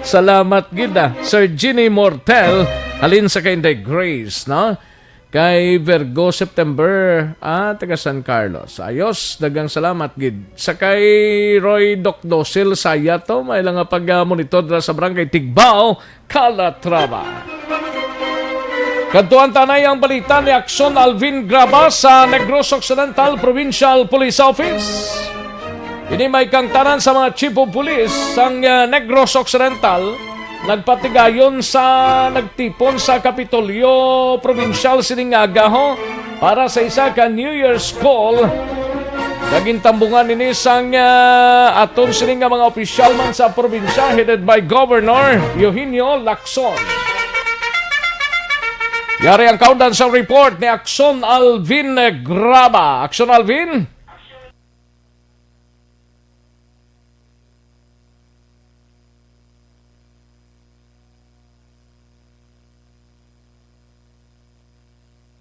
Salamat gid Sir Jenny Mortel halin sa kay Grace, no? Kay Virgo September taga San Carlos. Ayos, dagang salamat gid. Sa kay Roy Docdosil Sayato, may lang nga pag-monitor sa barangay Tigbao, Calatrava. Kantuan tanay ang balita ni Aksyon Alvin Graba sa Negros Occidental Provincial Police Office. Ini may kang tanan sa mga chief of police sang Negros Occidental nagpatigayon sa nagtipon sa Kapitolyo Provincial Siningagaho para sa isa ka New Year's call. Naging tambungan nini sang aton sininga mga opisyal man sa probinsya headed by Governor Eugenio Lacson. Yari ang kaudan sa report ni Aksyon Alvin Graba. Aksyon Alvin?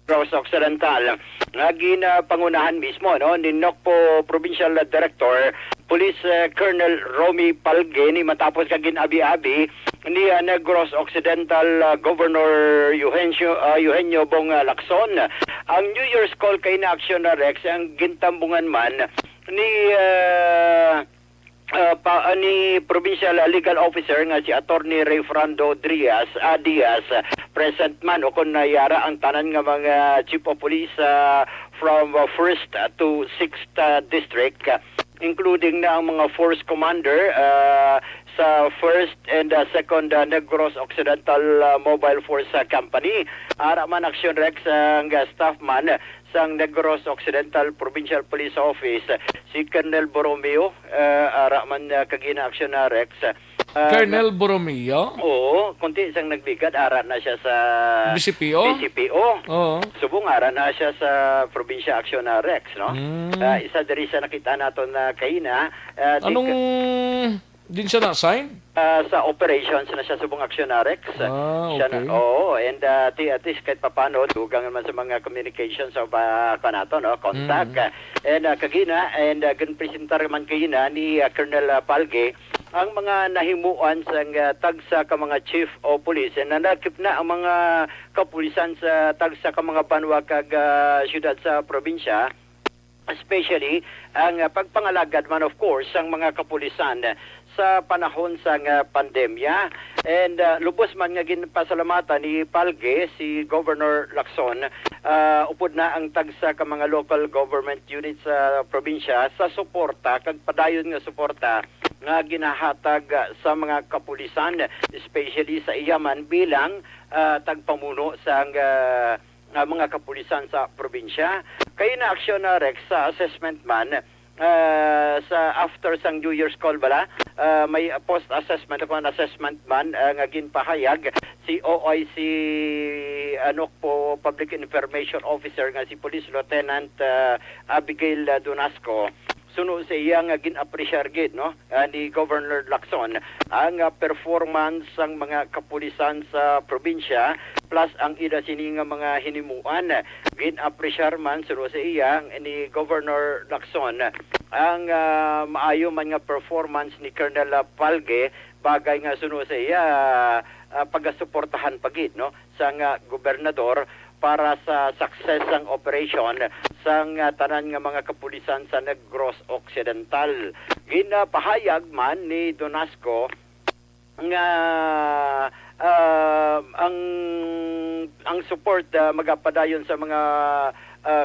Negros Occidental naging pangunahan mismo ni Nokpo Provincial Director Police Colonel Romy Palgeni matapos kagin abi-abi ni Negros Occidental Governor Eugenio Bong Lacson. Ang New Year's call kay na Action Rex ang gintambungan man ni ni Provincial Legal Officer nga si Attorney Ray Frando Diaz, present man o kung nayara ang tanan nga mga Chief of Police from 1st to 6th District, including na ang mga Force Commander sa 1st and 2nd Negros Occidental Mobile Force Company. Ara man Action Rex ang staff man sang Negros Occidental Provincial Police Office si Colonel Borromeo ara man kagina Action Rex. Colonel Borromeo? Oo, kunti isang nagbigad ara na siya sa BCPO. Oo. Subong ara na siya sa Provincia Action Rex, no? Isa diri sa nakita naton na kaina. Anong din siya na-assign? Sa operations na siya subong Action Rex. Okay. And at least kahit papano, dugang naman sa mga communications of kanato, no? Contact. And kagina, and ganpresentar man kagina ni Colonel Palge, ang mga nahimuan sa tagsa ka mga chief o police and nanakip na ang mga kapulisan sa tagsa ka mga banwa kag syudad sa probinsya, especially ang pagpangalagad man of course ang mga kapulisan sa panahon sa pandemya. And lubos man nga ginpasalamatan ni Palge, si Governor Lacson, upod na ang tagsa ka mga local government units sa probinsya sa suporta, kag padayon nga suporta nga ginahatag sa mga kapulisan, especially sa iyaman bilang tagpamuno sa mga kapulisan sa probinsya. Kaya na aksyon na Rex sa assessment man sa after sang New Year's call bala, may post-assessment ako assessment man nga ginpahayag si OIC po Public Information Officer nga si Police Lieutenant Abigail Donasco. Suno sa iya nga gin-appreciate gid ni Governor Lacson ang performance ng mga kapulisan sa probinsya plus ang ida sini nga mga hinimuan. Gin-appreciate man suno sa iya ni Governor Lacson ang maayo man nga performance ni Colonel Palge, bagay nga suno sa iya pagasuportahan pagid sa nga gobernador para sa success ang operation sang tanan nga mga kapulisan sa Negros Occidental. Ginapahayag man ni Donasco nga ang support magapadayon sa mga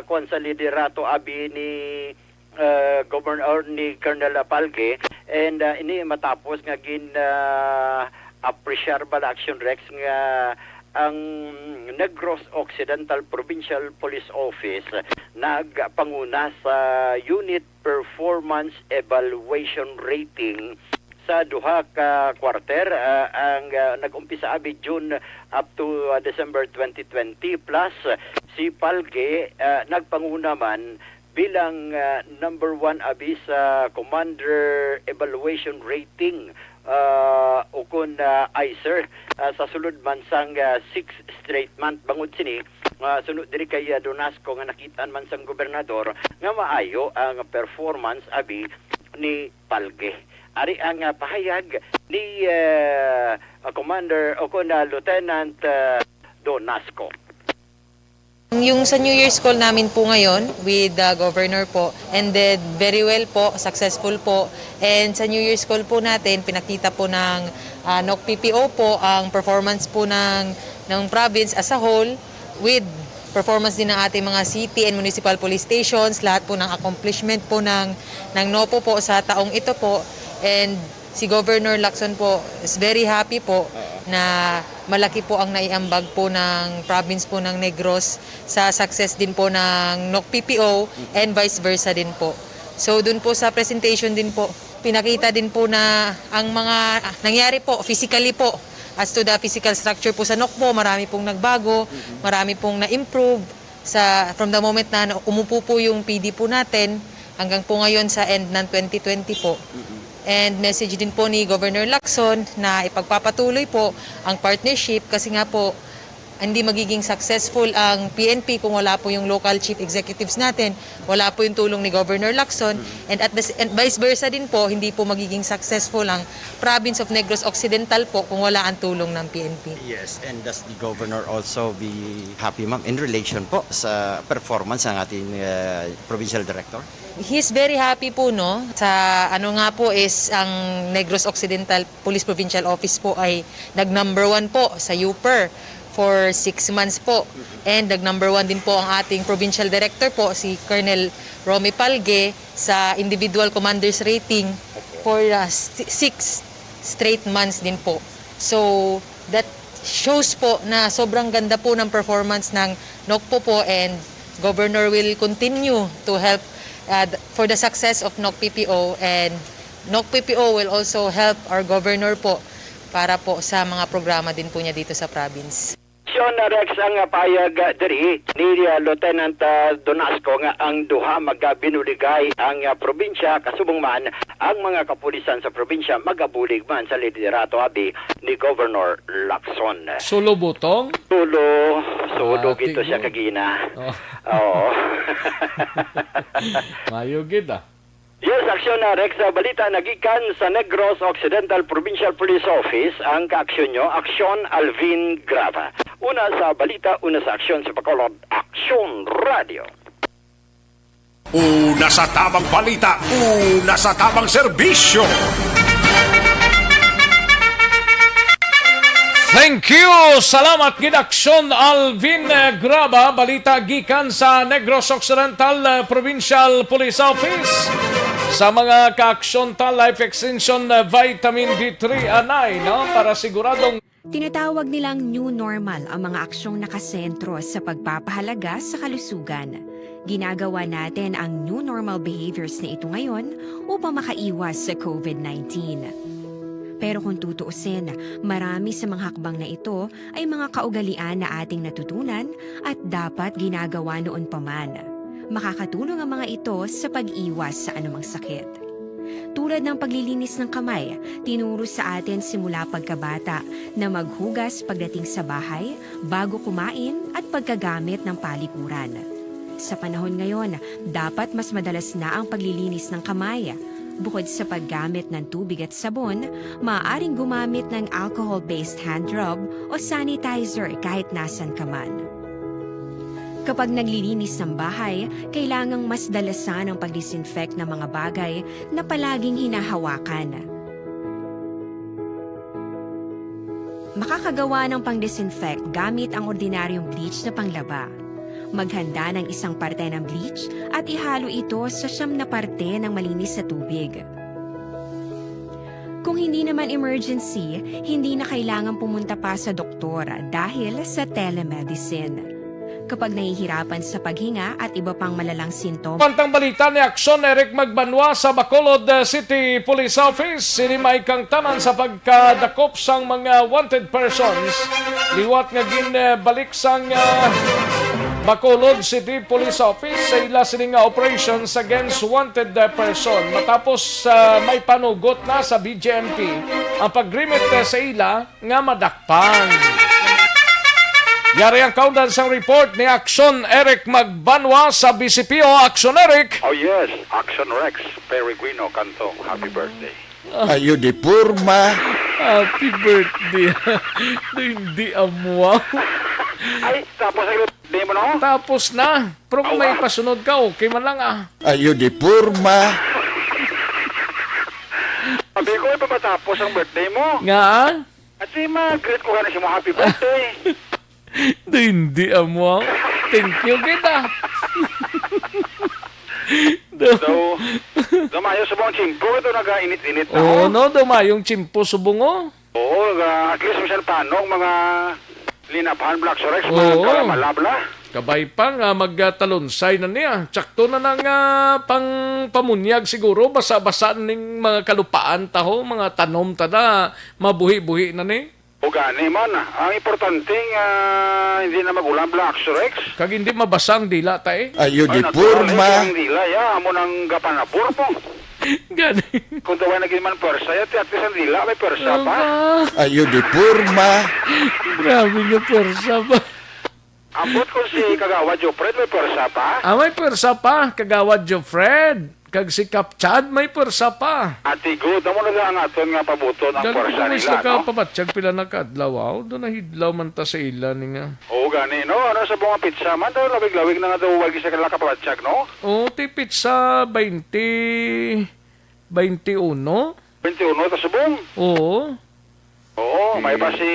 konsoliderato abi ni Governor ni Colonel Palge, and ini matapos nga appreciable action Rex nga ang Negros Occidental Provincial Police Office nagpanguna sa Unit Performance Evaluation Rating sa duha ka quarter ang nag-umpisa abi June up to December 2020, plus si Palge nagpanguna man bilang number 1 abi sa Commander Evaluation Rating ukon ICER sa sulod man sang 6 straight month bangod sini sunod diri kay Donasco nga nakitaan man sang gobernador nga maayo ang performance abi ni Palge. Ari ang pahayag ni Commander ukon Lieutenant Donasco. Yung sa New Year's call namin po ngayon with the governor po, ended very well po, successful po. And sa New Year's call po natin, pinakita po ng NOC PPO po ang performance po ng province as a whole, with performance din ng ating mga city and municipal police stations, lahat po ng accomplishment po ng NOPO po sa taong ito po. And si Governor Lacson po is very happy po na malaki po ang naiambag po ng province po ng Negros sa success din po ng NOC PPO and vice versa din po. So dun po sa presentation din po, pinakita din po na ang mga nangyari po physically po, as to the physical structure po sa NOC po, marami pong nagbago, marami pong na-improve from the moment na umupo po yung PD po natin hanggang po ngayon sa end ng 2020 po. And message din po ni Governor Lacson na ipagpapatuloy po ang partnership kasi nga po hindi magiging successful ang PNP kung wala po yung local chief executives natin, wala po yung tulong ni Governor Lacson, and vice versa din po, hindi po magiging successful ang province of Negros Occidental po kung wala ang tulong ng PNP. Yes, and does the Governor also be happy, ma'am, in relation po sa performance ng ating Provincial Director? He's very happy po sa nga po is ang Negros Occidental Police Provincial Office po ay nag-number 1 po sa UPER for 6 months po. And nag-number 1 din po ang ating Provincial Director po, si Colonel Romy Palge, sa Individual Commanders Rating for 6 straight months din po. So that shows po na sobrang ganda po ng performance ng NOCPO po, and Governor will continue to help for the success of NOC PPO, and NOC PPO will also help our governor po para po sa mga programa din po niya dito sa province. Rex, ang payag diri ni Lieutenant Donasco nga ang duha magabinuligay ang probinsya, kasubong man ang mga kapulisan sa probinsya magabulig man sa liderato abi ni Governor Lacson. Sulo butong? Sulo gito siya kagina. Oo. Mayugid Yes, aksyon na Rex, balita nagikan sa Negros Occidental Provincial Police Office ang kaaksyon nyo, Aksyon Alvin Grava. Una sa balita, una sa aksyon sa Bacolod, Aksyon Radio. Una sa tamang balita, una sa tamang serbisyo. Thank you! Salamat gidaksyon Alvin Graba, balita gikan sa Negros Occidental Provincial Police Office. Sa mga ka-aksyon ta, life extension vitamin D3 anay, no? Para siguradong Tinatawag nilang new normal ang mga aksyong nakasentro sa pagpapahalaga sa kalusugan. Ginagawa natin ang new normal behaviors na ito ngayon upang makaiwas sa COVID-19. Pero kung tutuusin, marami sa mga hakbang na ito ay mga kaugalian na ating natutunan at dapat ginagawa noon pa man. Makakatulong ang mga ito sa pag-iwas sa anumang sakit. Tulad ng paglilinis ng kamay, tinuro sa atin simula pagkabata na maghugas pagdating sa bahay, bago kumain at pagkagamit ng palikuran. Sa panahon ngayon, dapat mas madalas na ang paglilinis ng kamay. Bukod sa paggamit ng tubig at sabon, maaaring gumamit ng alcohol-based hand rub o sanitizer kahit nasan ka man. Kapag naglilinis ng bahay, kailangang mas dalasan ang pag-disinfect ng mga bagay na palaging hinahawakan. Makakagawa ng pang-disinfect gamit ang ordinaryong bleach na panglaba. Maghanda ng isang parte ng bleach at ihalo ito sa 9 na parte ng malinis na tubig. Kung hindi naman emergency, hindi na kailangan pumunta pa sa doktor dahil sa telemedicine. Kapag nahihirapan sa paghinga at iba pang malalang sintomas. Pantang balita ni Aksyon Eric Magbanwa sa Bacolod City Police Office. Sinimay kang tanan sa pagkadakop sang mga wanted persons. Liwat nga ginbalik sang Bacolod City Police Office sa ila sining operations against wanted person. Matapos may panugot na sa BJMP ang pagrimit sa ila nga madakpan. Yari ang kaundan sa report ni Aksyon Eric Magbanwa sa BCPO. Aksyon Eric! Oh yes, Action Rex, Peregrino Canto. Happy birthday. Ayo di purma. Happy birthday. Hindi amuaw. Ay, tapos ay birthday mo no? Tapos na. Pero kung may pasunod ka, okay man lang Ayo di purma. Sabi ko, ipapatapos ang birthday mo. Nga? At si ma-greet ko ka na si mo happy birthday. Hindi amuaw. Thank you kita. Dumayo sa buong chimpo, ito nag-init-init na. Oo, no, dumayong chimpo subungo. Oo, at least masyal paano mga linapahan Black Sorex, mga malabla. Kabay pa nga magtalonsay na niya. Tsakto na nang pamunyag siguro. Basa-basa ning mga kalupaan taho, mga tanom tada, mabuhi-buhi na ni. O gani man, ang importanteng hindi na magulang Black Sorex. Kag hindi mabasang dila ta eh. Ayo di purma. Ang dila, ya, amo nang gapanapur mo. Gani. Kung daw naging man persa, at least ang dila, may persa pa. Ayo di purma. Grabe nga persa pa. Ambot ko si Kagawad Jofred, may persa pa. May persa pa. Kagawad Jofred. Kag si Kapchad, may persa pa. Ati good, amo na lang aton nga pabuto ng persa nila, no? Pabatsyag pila na kadlaw. Doon na hidlaw man ta sa ila ni nga. Oo, gani, no? Ano sa bunga pizza man, daw lawig-lawig na nga daw wagi sa kanila kapabatsyag, no? Oo, ti pizza 21. 21, ta subong? Oo. Oo, may pa si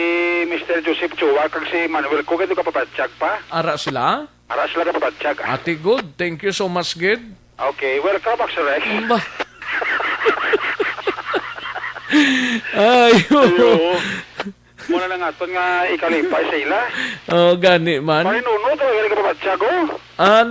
Mr. Joseph Chua kag si Manuel Cook ito kapabatsyag pa. Ara sila? Ara sila kapabatsyag. Ati good, thank you so much, Gid. Okay, welcome back, Sir Rex. Ayo. Muna na nga ito nga ikalipay sa ila. Gani man. Marinuno, talaga kapabatsyag, oh.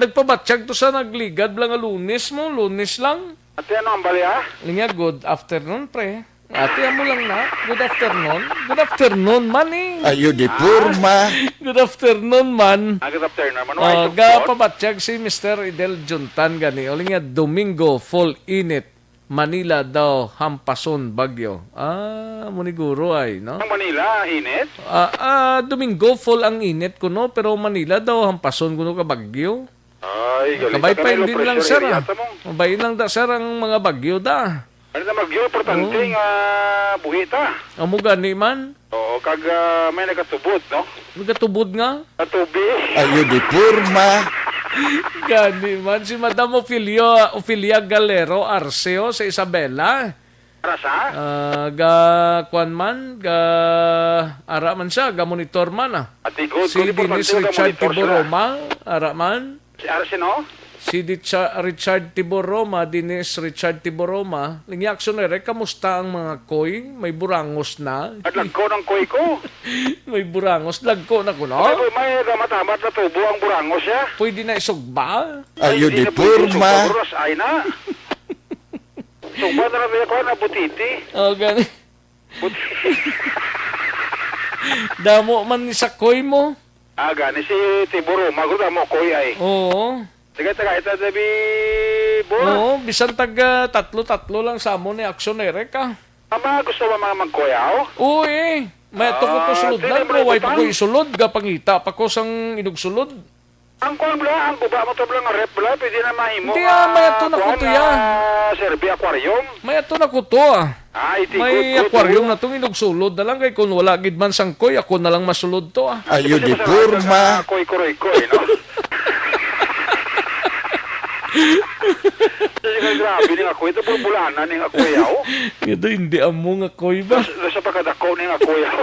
Nagpabatsyag to sa nagligad lang nga lunes mo. Lunes lang. Ate, ano ang bali, ha? Linya, good afternoon, pre. Ate, amo lang na. Good afternoon. Good afternoon, man eh. Ayo di purma. Good afternoon, man. Good afternoon, man. Pabatsyag si Mr. Idel Juntan gani. O nga, Domingo, fall init. Manila daw, hampason, bagyo. Muniguro ay, no? Ang Manila, init? Domingo, fall ang init ko, no? Pero Manila daw, hampason ko, no, ka bagyo. Ay, galing. Kabay pa din lang, sir. Kabay lang da, sir, ang mga bagyo da. Ano na bagyo, importante nga buhita. Amo gani man? Oo, kag may nagatubod, no? Nagatubod nga? Natubi. Ayo di purma. Gani man, si Madam Ofelia Galero Arceo sa Isabela. Rasa? Ga kwan man, ga ara man siya, ga monitor man Ati good. Si Dennis Richard Tiboroma, ara man. Si Arsino? Si Richard Tiboroma, Dennis Richard Tiboroma, lingyaksyon na kamusta ang mga koy? May burangos na. At lagko ng koy ko. May burangos, lagko na ko, no? May matamat na tubo ang burangos siya. Pwede na isugba? Ayo di purma. Ay na. Sugba na lang ako na butiti. Oh, gani. Damo man ni sa koy mo. Gani si Tiburo. Maguda mo koy ay. Oo. Sige, taga ita dabi Bor. Oo, bisan taga tatlo lang sa mo ni aksyon ka. Ama, gusto ba mga magkoyaw? Uy, may ito ko sulod na. Way pa ko isulod. Gapangita pa ko sang inugsulod. Ang kuwan bla, ang guba mo to bla nga rep bla, pwede na mahimo. Hindi may ato na ko to yan. Serbi aquarium. May ato na ko to May aquarium na itong inugsulod na lang kay kung wala gid man sang koy, ako na lang masulod to Ayo di purma. Koy, no? Grabe ni akoy, ito bulbulanan ni akoy yaw. Ito hindi amo nga koy ba? Sa pagkadako ni akoy yaw.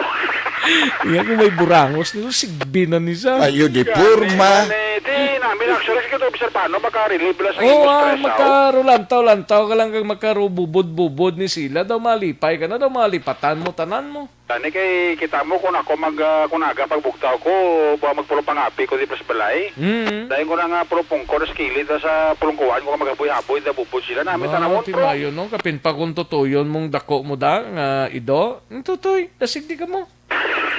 Iya kung may burangos nito, sigbi na niya. Ayo di purma. Di namin actually kasi ito observe paano makarelieve lang sa stress. Makarulantaw-lantaw ka lang kag makarububod-bubod ni sila. Daw malipay ka na, daw malipatan mo, tanan mo. Tani kay kita mo kung ako kunaga pagbugtaw ko, ba magpulo pangapi ko di pas balay. Dahil ko na nga pulupong ko na skillet sa pulungkuhan ko magaboy-haboy da bubod sila namin tanawon pro. Timayo no, kapin pa kung tutuyon mong dako mo da nga ido. Tutoy, dasig di ka mo.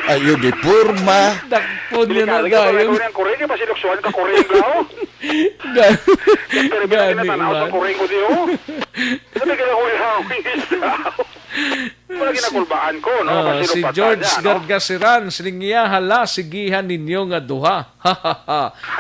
Ayo di purma. Dakpo niya na dayon. Kaya ko rin pa siluksuan ka ko rin lao. Gani man. Ko rin ko di o. Sabi ka ko wala ginakulbaan ko, no? Si George Gargasiran, silingya hala, sigihan ninyo nga duha.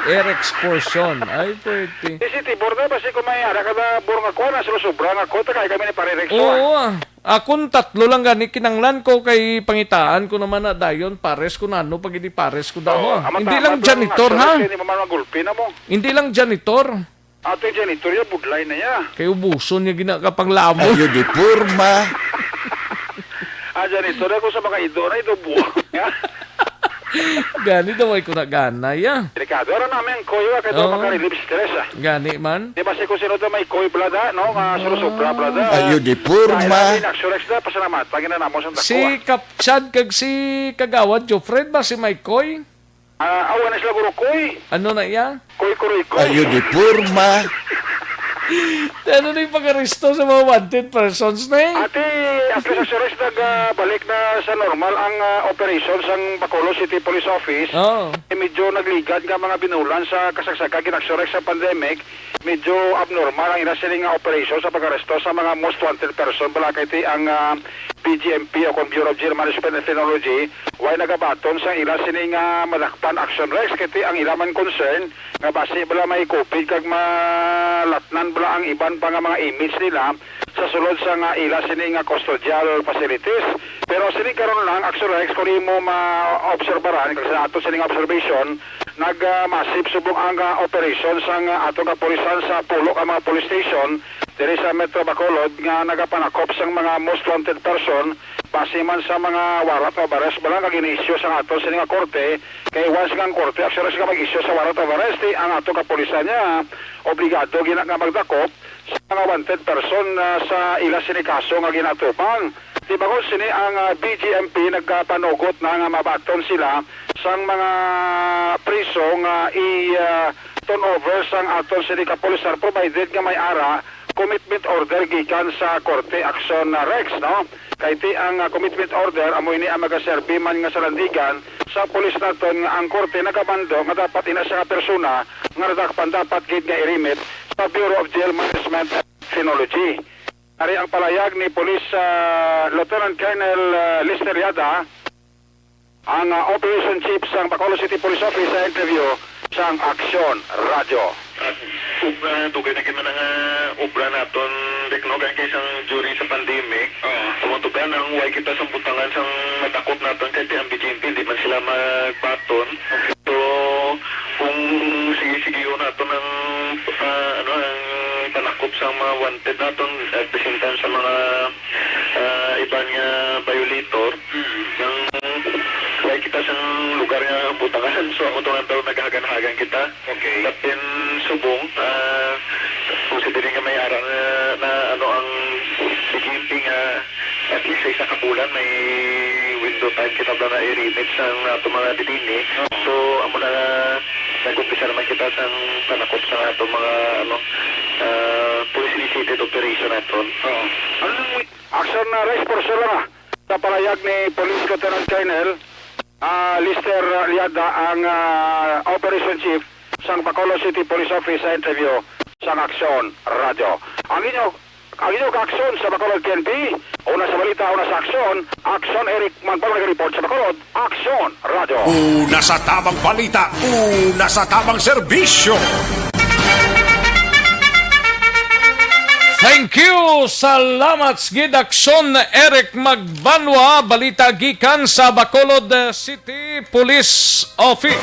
Eric's portion. Ay, pwede. Si Tibor na, basi kung may ara ka na burong ako, nasa sobrang ako, takay kami ni Pare-Rexo. Oo, akong tatlo lang gani, kinanglan ko kay pangitaan ko naman na dayon, pares ko na, ano, pag hindi pares ko daw. Hindi lang janitor, ha? Hindi lang janitor. Ato yung janitor niya, budlay na niya. Kaya ubuson niya ginakapang lamo. Ayo di purma. Janitor ako sa mga ido na ito buwak niya. Gani daw ay kunagana, ya. Delikado, ara namin ang koyo, kaya ito makarelieve stress, Gani man. Di ba si kung sino ito may koy blada, no? Surusubra blada. Ayo di purma. Kaya namin na, pasalamat, pagin na namo sa dako. Si Kapchad kag si Kagawad Jofred ba si Maykoy? Awan na sila guro koy. Ano na iya? Koy. Ayo di purma. Ano na yung pag-aristo sa mga wanted persons na eh? Ate, after sa Sores, balik na sa normal ang operations ang Bacolod City Police Office. Medyo nagligad ka mga binulan sa kasagsaga ginagsurek sa pandemic. Medyo abnormal ang inasiling operations sa pag-aresto sa mga most wanted person. Balakay ang BGMP o Bureau of General Management and Technology. Why nagabaton sa ilasiling madakpan action rex. Kaya ang ilaman concern nga base bala may COVID kag malatnan bala ang iban pa nga mga image nila sa sulod sa nga ila sining custodial facilities. Pero sining karon lang action rex kung mo ma-obserbaran kasi ato sining observation nag-massive subong ang operation sa ato nga pulisan sa pulo ka mga police station diri sa Metro Bacolod nga nagapanakop sang mga most wanted person base man sa mga warrant of arrest bala nga gini-issue sa ato sining korte kay once nga ang korte action rex nga mag-issue sa warrant of arrest ang ato ka pulisan niya obligado gina nga magdakop sa mga wanted person sa ila sini kaso nga ginatupang. Di ba kung sini ang BGMP nagpanugot na nga mabaton sila sang mga priso nga i-turn over sang aton sini kapulisan provided nga may ara commitment order gikan sa Korte Action Rex, no? Kaya ang commitment order amoy ni ang magaserbi man nga sa landigan sa pulis naton nga ang korte nagabando nga dapat ina sa persona nga dapat gid nga irimit sa Bureau of Jail Management and Technology. Ari ang palayag ni Police Lieutenant Colonel Lister Yada, ang Operation Chief sa Bacolod City Police Office sa interview sa Action Radio. Tugay na kita nga obra naton deknogan kay isang jury sa pandemic. Tumutuban ang way kita sa butangan sang matakot naton kay ang BGMP di man sila magbaton. So kung sige naton ang ang panakop sa mga wanted naton at the same time sa mga monitor ng kaya kita sa lugar nga butangan. So amo tong taon naghagan-hagan kita. Okay. Kapin subong kung sa dili nga may ara na ano ang giginting at least sa isa ka bulan may window time kita ba na i-remit sa ato mga didini. So amo na nag-umpisa naman kita sa panakot sa ato mga police-initiated operation naton. Action na race for sure sa palayag ni Police Lieutenant Colonel Lister Liada ang Operation Chief sa Bacolod City Police Office sa interview sa Action Radio. Ang inyo ka-aksyon sa Bacolod PNP, una sa balita, una sa aksyon, Action Eric Manpal nag-report sa Bacolod, Action Radio. Una sa tamang balita, una sa tamang serbisyo. Thank you! Salamat gid Aksyon Eric Magbanwa, balita gikan sa Bacolod City Police Office.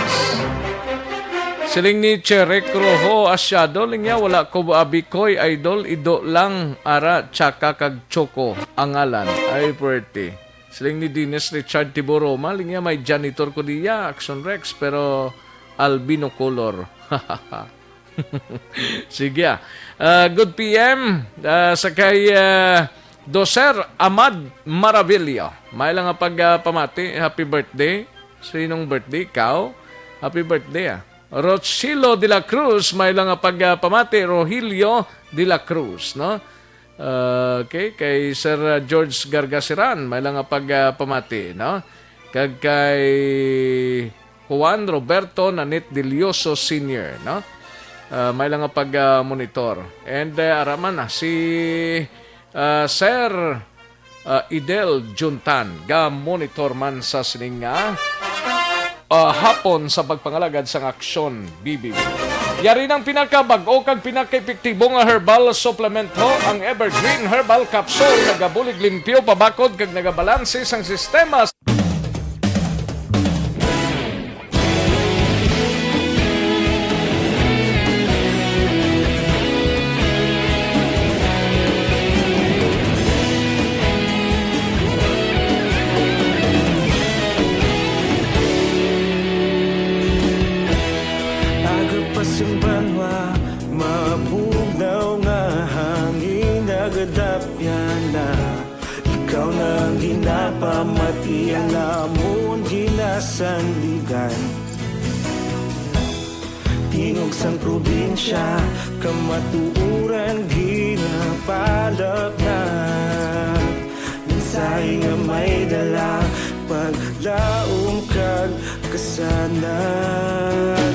Siling ni Cherek Rojo Asyado, lingya wala ko abikoy idol, ido lang ara tsaka kag Choco ang ngalan. Ay puwerte. Siling ni Dennis Richard Tiboroma, lingya may janitor ko diya, Action Rex, pero albino color. Sige. Good PM sa kay Doser Amad Maravillo. May lang nga pagpamati. Happy birthday. Sinong birthday? Ikaw? Happy birthday Rochilo de la Cruz. May lang nga pagpamati. Rogelio de la Cruz. No? Okay. Kay Sir George Gargasiran. May lang nga pagpamati. No? Kag kay Juan Roberto Nanit Delioso Sr. No? May lang nga pag-monitor. And araman na si Sir Idel Juntan ga-monitor man sa sininga hapon sa pagpangalagad sa aksyon BBB. Yari ng pinakabag-o kag pinaka-epektibo nga herbal supplement ho, ang Evergreen Herbal Capsule, nagabulig limpyo pabakod kag nagabalanse sang sistema. Pamati ang namon ginasandigan, tingog sang probinsya kamatuuran ginapalap na mensahe nga may dala paglaom kag kasanan.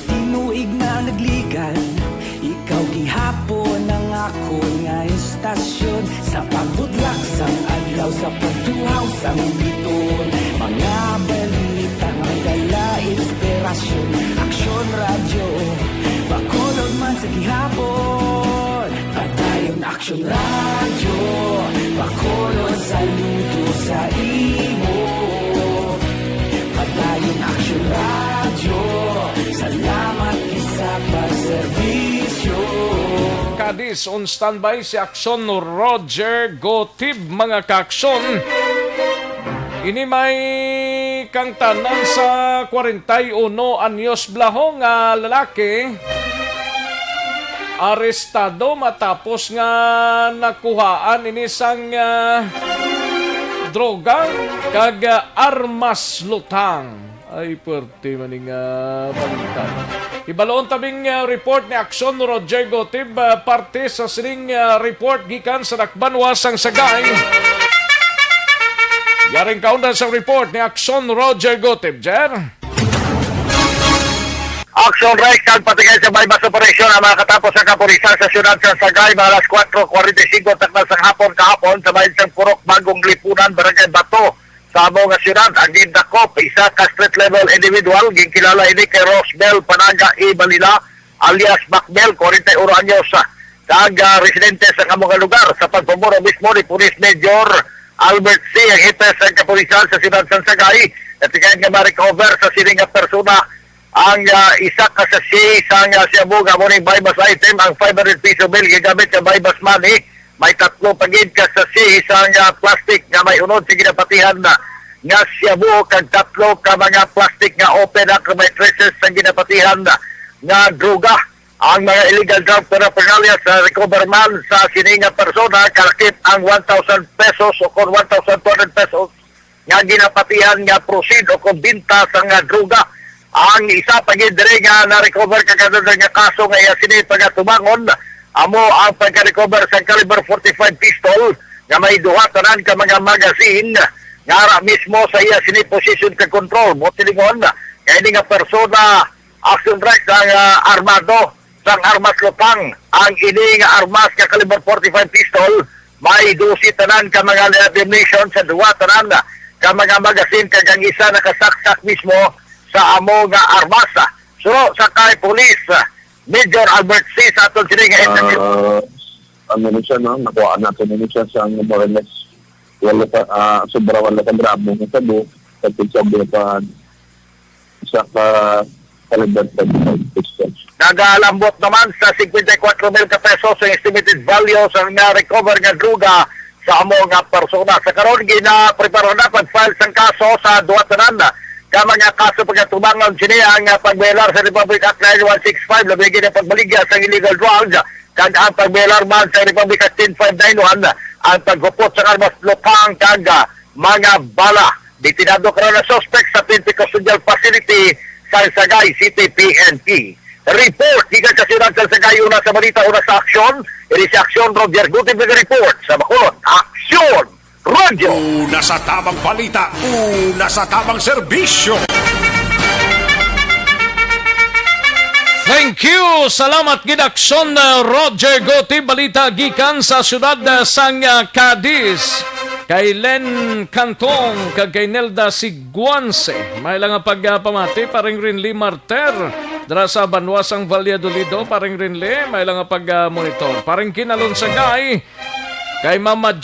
Tinuig na nagligan, ikaw gihapon ang ako nga istasyon sa pagbudlak sang adlaw sa pagtuhaw sang biton. Mga balita nga dala inspirasyon, Aksyon Radio Bacolod man sa gihapon. Padayon Aksyon Radio Bacolod, saludo sa imo. Padayon Aksyon Radio, salamat sa pagserbisyo. Kadis on standby si Aksyon Roger Gotib, mga kaaksyon. Ini may kang tanan sa 41 anyos blaho nga lalaki arestado matapos nga nakuhaan ini sang droga kag armas lutang. Ay, puwerte maning balita. Ibaloon tabing report ni Aksyon Roger Gotib, parte sa sining report gikan sa Nakbanwasang Sagay. Yaring kaundan sa report ni Aksyon Roger Gotib, Jer. Action Rex ang patigay sa bypass operation ang mga katapos sa kapulisan sa siyudad sa Sagay mga alas 4:45 takmal sang hapon kahapon sa bayan sang Purok Bagong Lipunan, Barangay Bato sa amo nga siyudad. Ang gindakop isa ka street level individual ginkilala ini kay Rosbel Panaga E. Balila alias Bakbel 41 anyos kag residente sa kamong lugar sa pagpumuro mismo ni Police Major Albert C. ang hites sa kapulisan sa siyudad sa Sagay at ikaw nga ma-recover sa sining persona ang isa ka sa siya isang siyabu nga muning buybus item ang 500 piso bill gigamit sa buybus money may 3 pagid ka sa isang plastic nga may unod sa ginapatihan na nga shabu kag 3 ka mga plastic nga open na may traces sa ginapatihan na nga droga. Ang mga illegal drug paraphernalia sa recoverman sa sininga persona kalakip ang 1,000 pesos o kung 1,200 pesos nga ginapatihan nga proceed o kung binta sa nga droga. Ang isa pagid dire nga na-recover kagad nga kaso nga sini pagatubangon amo ang pagka-recover sa caliber 45 pistol nga may duha tanan ka mga magazine nga mismo sa iya sini position ka control mo tilingon kay nga persona action right ang armado sang armas lupang ang ini nga armas ka caliber 45 pistol may 12 tanan ka mga damnation sa duha tanan ka mga magazine kag ang isa nakasaksak mismo sa amo nga armas. Suro sa kay police Major Albert C. sa atong sini nga ano na siya, no? Nakuha natin na siya sa more or less sobra wala ka gramo ng tabo at sabi pa sa caliber 45 pistol. Nagalambot naman sa 54,000 ka pesos ang estimated value sa na-recover nga droga sa amo nga persona. Sa karon gina-preparo na pag-file sang kaso sa duha tanan ka mga kaso pagkatubangan sini ang pagbelar sa Republic Act 9165 labi gina pagbaligya sa illegal drugs kag ang pagbelar man sa Republic Act 10591 ang paghupot sa armas lupang kag mga bala. Detinado karon na suspect sa Pinti Custodial Facility sa Sagay City PNP. Report, gikan sa Siyudad sa Sagay, una sa balita, una sa aksyon. Iri sa aksyon, Roger Guti report sa Bacolod. Aksyon! Radyo! Una sa tamang balita, una sa tamang serbisyo. Thank you! Salamat gidaksyon Roger Guti, balita gikan sa siyudad sang Cadiz. Kay Len Cantong, kag kay Nelda Siguanse. May lang pagpamati, paring Rinli Marter. Dara sa Banwasang Valladolido, paring Rinli, may lang pag-monitor. Paring Kinalon Sagay, kay Mama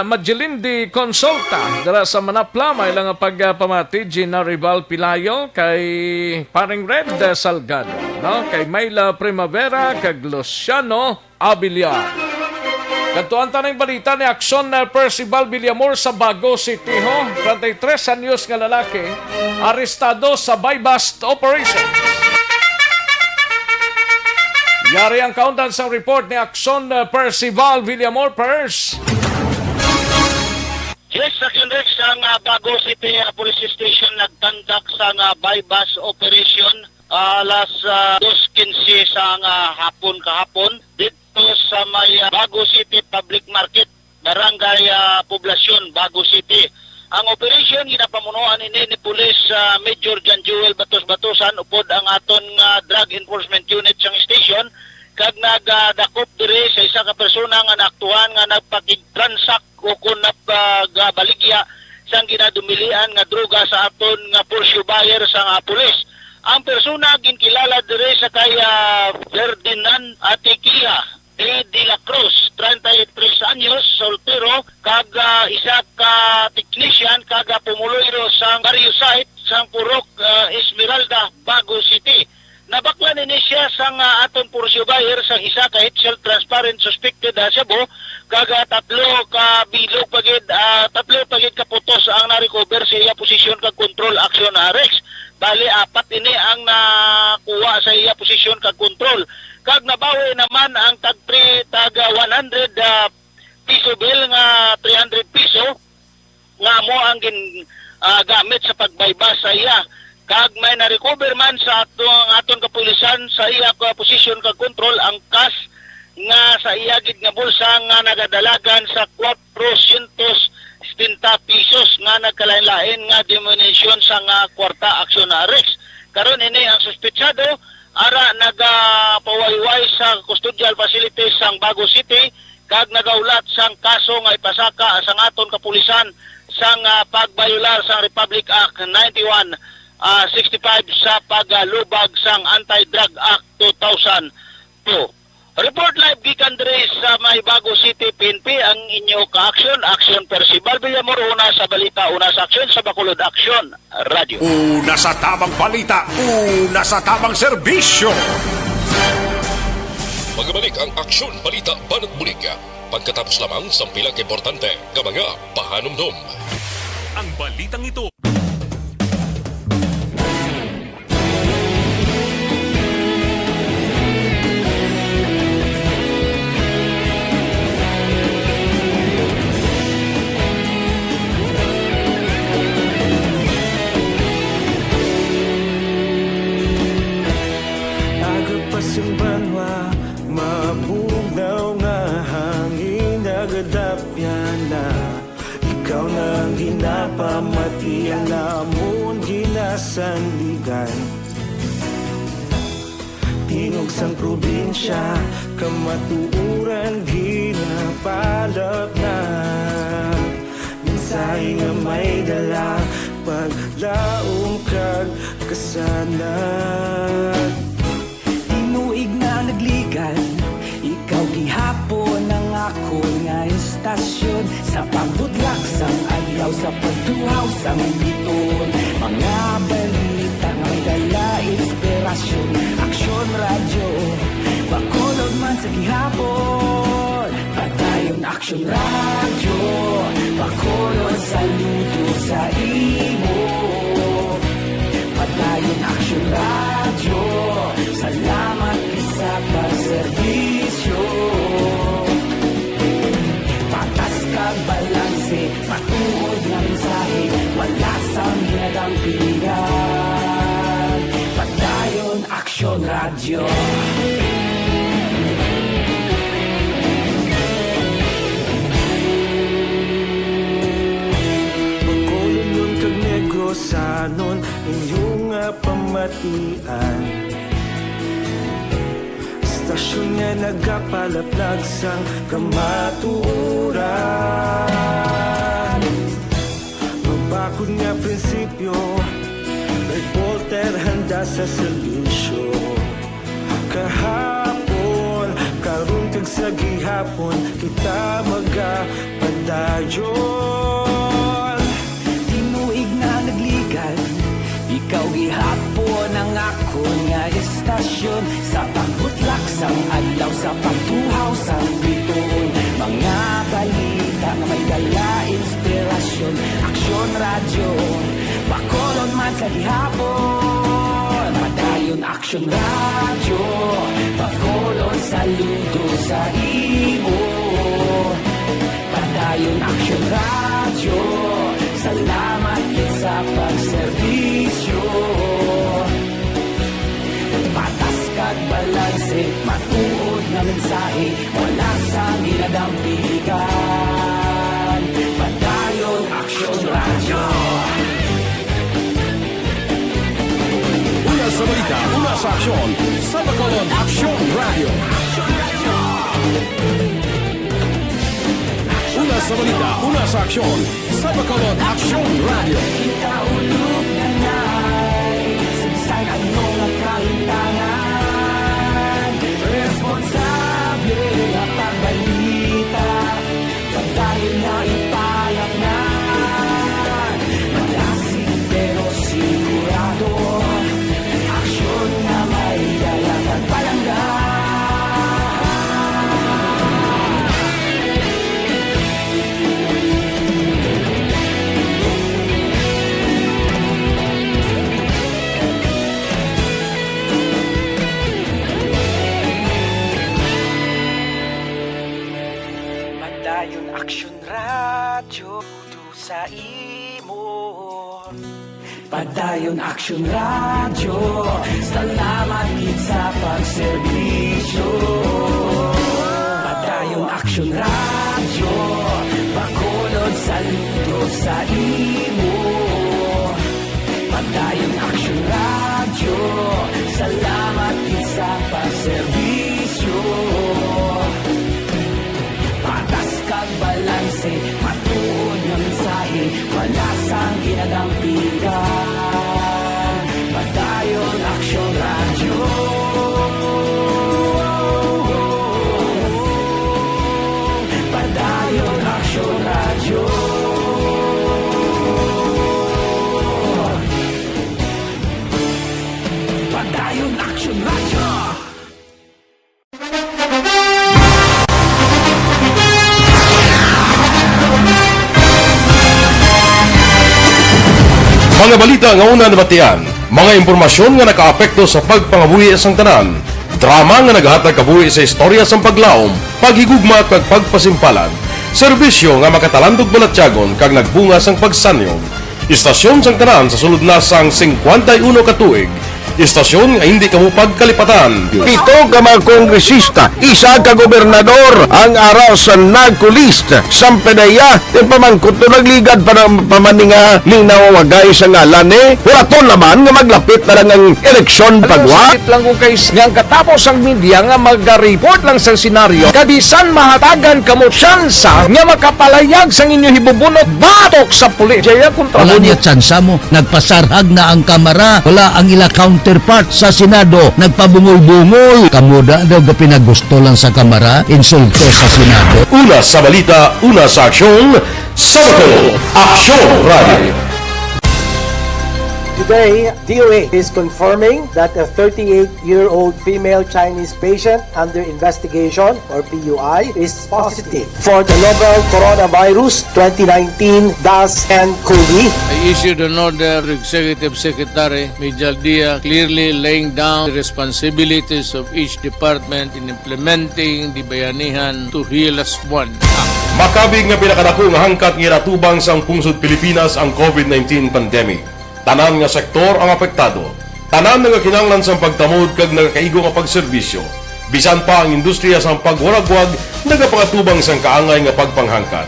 Magelindi Consulta. Dara sa Manapla, may lang pagpamati, Gina Rival Pilayo, kay paring Red Salgado. No? Kay Mayla Primavera, kag Luciano Abiliar. Kantuan tanay balita ni Aksyon Percival Villamor sa Bago City, 33 anyos nga lalaki, arestado sa buy-bust operation. Yari ang kauntan sa report ni Aksyon Percival Villamor Pers. Yes, Aksyon Rex, ang Bago City Police Station nagtandak sa buy-bust operation alas 2:15 sa hapon kahapon dito sa may Bago City Public Market, Barangay Poblasyon, Bago City. Ang operation ginapamunuan ni Police Major John Joel Batos-Batosan upod ang aton Drug Enforcement Unit sang station kag nagdakop diri sa isa ka persona nga naaktuhan nga nagpakig-transact o kung nagbaligya sang ginadumilian nga droga sa aton nga Porsche buyer sa pulis. Ang persona ginkilala diri sa kay Ferdinand Atequia de la Cruz, 33 anyos, soltero, kag isa ka technician, kag pumuluyro sa barrio site sa Purok Esmeralda, Bago City. Nabakla ni siya sa aton Porsche buyer sa isa ka head transparent suspected shabu, kag tatlo pagid ka putos ang na-recover sa iya posisyon kag control action arrest. Bali, 4 ini ang nakuha sa iya posisyon kag control. Kag nabawi naman ang tag 100 piso bill nga 300 piso nga mo ang gamit sa pagbayba sa iya. Kag may na-recover man sa aton kapulisan sa iya posisyon kag control ang cash nga sa iya gid nga bulsa nga nagadalagan sa 470 pesos nga nagkalain-lain nga diminution sa kwarta action arrest. Karon ini ang suspetsado ara nagapawayway sa custodial facilities sang Bago City kag nagaulat sang kaso nga ipasaka sa aton kapulisan sang pagbayular sa Republic Act 9165 sa paglubag sang Anti-Drug Act 2002. Report live gikan diri sa may Bago City PNP ang inyo ka-aksyon, Aksyon Percival Villamor, una sa balita, una sa aksyon sa Bacolod Aksyon Radio. Una sa tamang balita, una sa tamang serbisyo. Magbalik ang Aksyon Balita Banat Bulika Pagkatapos lamang sa pila ka importante nga mga pahanumdum. Ang balitang ito. Agapasang banwa, mabugnaw nga hangin nagadapyan na. Ikaw na ang ginapamatian namon ginasandigan. Tingog sang probinsya, kamatuuran ginapalap na. Minsay nga may dala, paglaong kag kasanat. Tinuig na nagligan, ikaw gihapon ang ako nga istasyon. Sa pagbudlak sang adlaw, sa pagtuhaw sang biton. Mga balita nga may dala inspirasyon. Aksyon radyo, bakolod man sa gihapon. Padayon aksyon radyo, bakolod saludo sa imo. Padayon aksyon radyo, salamat sa pagserbisyo. Patas kag balanse, matuod nga mensahe, wala sang ginadampingan. Padayon aksyon radyo. Pagkolon kag negosanon, inyong nga pamatian. Istasyon nga nagapalaplag sang kamatuuran. Magbakod nga prinsipyo, reporter handa sa serbisyo. Kahapon, karon kag sa gihapon, kita magapadayon. Tinuig na nagligan, ikaw gihapon ang ako nga istasyon. Sa pagbutlak sang adlaw, sa pagtuhaw sang biton. Mga balita nga may dala inspirasyon. Aksyon radyo, bakolon man sa gihapon. Padayon aksyon radyo, bakolon saludo sa imo. Padayon aksyon radyo, salamat sa pagserbisyo. Patas kag balanse, matuod na mensahe, wala sa ginadampigan. Padayon aksyon radyo. Una sa balita, una sa aksyon, sa Bacolod Aksyon Radio. Una sa balita, una sa aksyon, sa Bacolod Aksyon Radio. Kita ulog na na'y sigsag ang mga kahintangan. Responsable na pagbalita, pagdahil na ipalak na. Malasig pero sigurado, aksyon na may dalagang palangga. Padayon aksyon radyo do sa imo. Padayon aksyon radyo, salamat gid sa pagserbisyo. Padayon aksyon radyo, bakolod saludo sa imo. Padayon aksyon radyo, salamat gid sa pagserbisyo. Patas kag balanse, matuod nga mensahe, wala sang ginadampigan. Padayon aksyon radyo. Padayon aksyon radyo. Padayon aksyon radyo. Mga balita nga una nabatian, mga impormasyon nga nakaapekto sa pagpangabuhi sang tanan, drama nga naghatag kabuhi sa istorya sang paglaom, paghigugma kag pagpasimpalan, serbisyo nga makatalandog balatyagon kag nagbunga sang pagsanyog, istasyon sang tanan sa sulod na sang 51 ka tuig, istasyon nga hindi kamo pagkalipatan. 7 ka mga kongresista, 1 ka gobernador ang araw sa nagkulist sa pedaya yung pamangkot na nagligad para pamaninga linaw wagay sa ngalan wala to naman nga maglapit na lang ang eleksyon pagwa. Sakit lang kung kayo nga katapos ang media nga mag-report lang sa senaryo kabisan mahatagan kamo tsansa nga makapalayag sang inyo hibubunot batok sa pulis. Jaya kontra Wala niya tsansa mo, nagpasarhag na ang kamara, wala ang ila counterpart sa Senado, nagpabungol-bungol. Kamuda daw ga pinagusto lang sa kamara, insulto sa Senado. Una sa balita, una sa aksyon, sa Bacolod, Aksyon Radio. Today, DOA is confirming that a 38-year-old female Chinese patient under investigation, or PUI, is positive for the novel coronavirus 2019-10-CoV. I issued an order to Executive Secretary Major Dia clearly laying down the responsibilities of each department in implementing the Bayanihan to Heal as One Act. Makabig nga pinakadako nga hangkat nga natubang sang pungsod Pilipinas ang COVID-19 pandemic. Tanan nga sektor ang apektado. Tanan nga kinahanglan sang pagtamod kag nagakaigo nga pagserbisyo. Bisan pa ang industriya sang pagwaragwag nagapangatubang sang kaangay nga pagpanghangkat.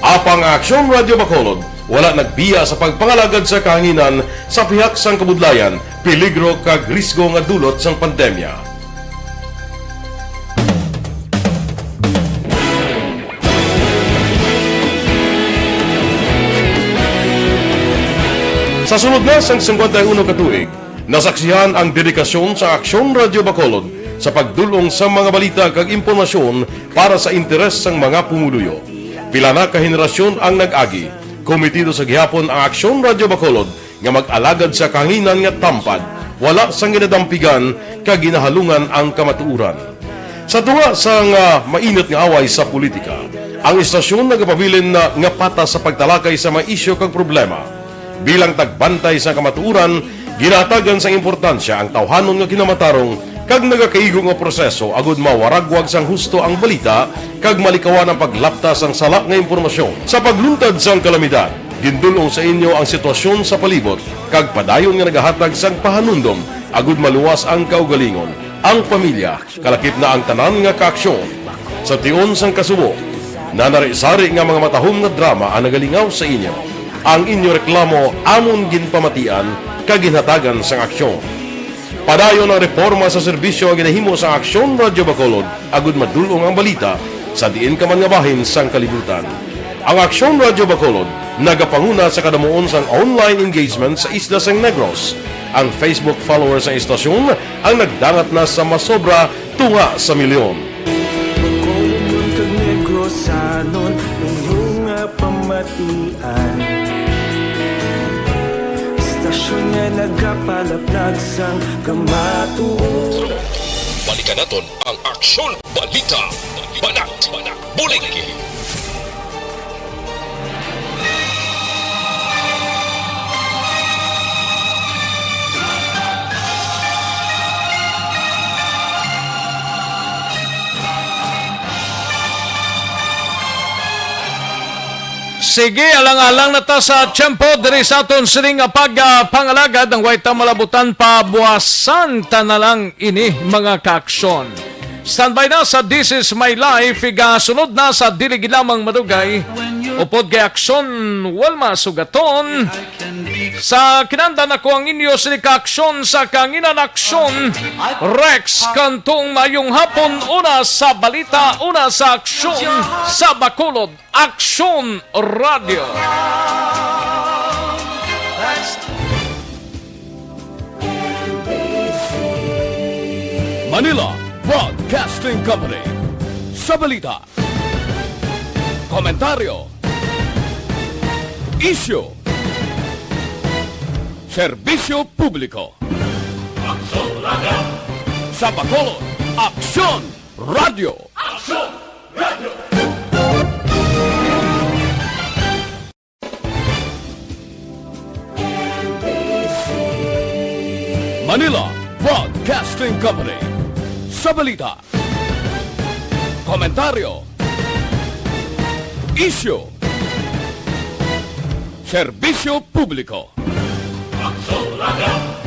Apang Aksyon Radio Bacolod wala nagbiya sa pagpangalagad sa kahanginan sa pihak sang kabudlayan, peligro kag risgo nga dulot sang pandemya. Sa sunod na sang 51 ka tuig, nasaksihan ang dedikasyon sa Aksyon Radio Bacolod sa pagdulong sa mga balita kag impormasyon para sa interes sang mga pumuluyo. Pila na ka henerasyon ang nag-agi, komitido sa gihapon ang Aksyon Radio Bacolod nga mag-alagad sa kahanginan nga tampad, wala sang ginadampigan kag ginahalungan ang kamatuuran. Sa tunga sang mainit nga away sa politika, ang istasyon nagapabilin na nga pata sa pagtalakay sa mga isyu kag problema. Bilang tagbantay sa kamatuuran, ginatagan sa importansya ang tawhanon nga kinamatarong kag nagakaigo nga proseso agud mawaragwag sang husto ang balita kag malikawan ang paglapta sang sala nga impormasyon. Sa pagluntad sang kalamidad, gindulong sa inyo ang sitwasyon sa palibot kag padayon nga nagahatag sang pahanundom agud maluwas ang kaugalingon, ang pamilya, kalakip na ang tanan nga kaaksyon. Sa tion sang kasubo, nanari-sari nga mga matahom nga drama ang nagalingaw sa inyo. Ang inyo reklamo amon ginpamatian kag ginhatagan sang aksyon. Padayon ang reforma sa serbisyo ang ginahimo sa Aksyon Radio Bacolod agud madulong ang balita sa diin ka man nga bahin sang kalibutan. Ang Aksyon Radio Bacolod nagapanguna sa kadamuon sang online engagement sa isla sang Negros. Ang Facebook followers sa istasyon ang nagdangat na sa masobra tunga sa milyon. Bacolod kag Negros sanon inyong pamatian. Istasyon nga nagapalaplag sang kamatuon. Balikan naton ang Aksyon Balita. Banat, bulig. Sige, alang-alang na ta sa tiyempo diri sa aton sining pagpangalagad ng White Malabutan pabuwasan ta na lang ini mga kaaksyon. Standby na sa This Is My Life, sunod na sa Dili Lamang Madugay, upod kay aksyon walma sugaton. Sa kinandan ako ang inyo sinikaaksyon sa Kanginan Aksyon, Rex Kantong mayong hapon, una sa balita, una sa aksyon sa Bacolod, Aksyon Radio. Manila Broadcasting Company. Sa balita, komentaryo, isyu, serbisyo publiko. Aksyon Radio. Sa Bacolod, Aksyon Radio. Aksyon Radio. Manila Broadcasting Company. Sa balita, komentaryo, issue, serbisyo publiko. Aksyon Radio.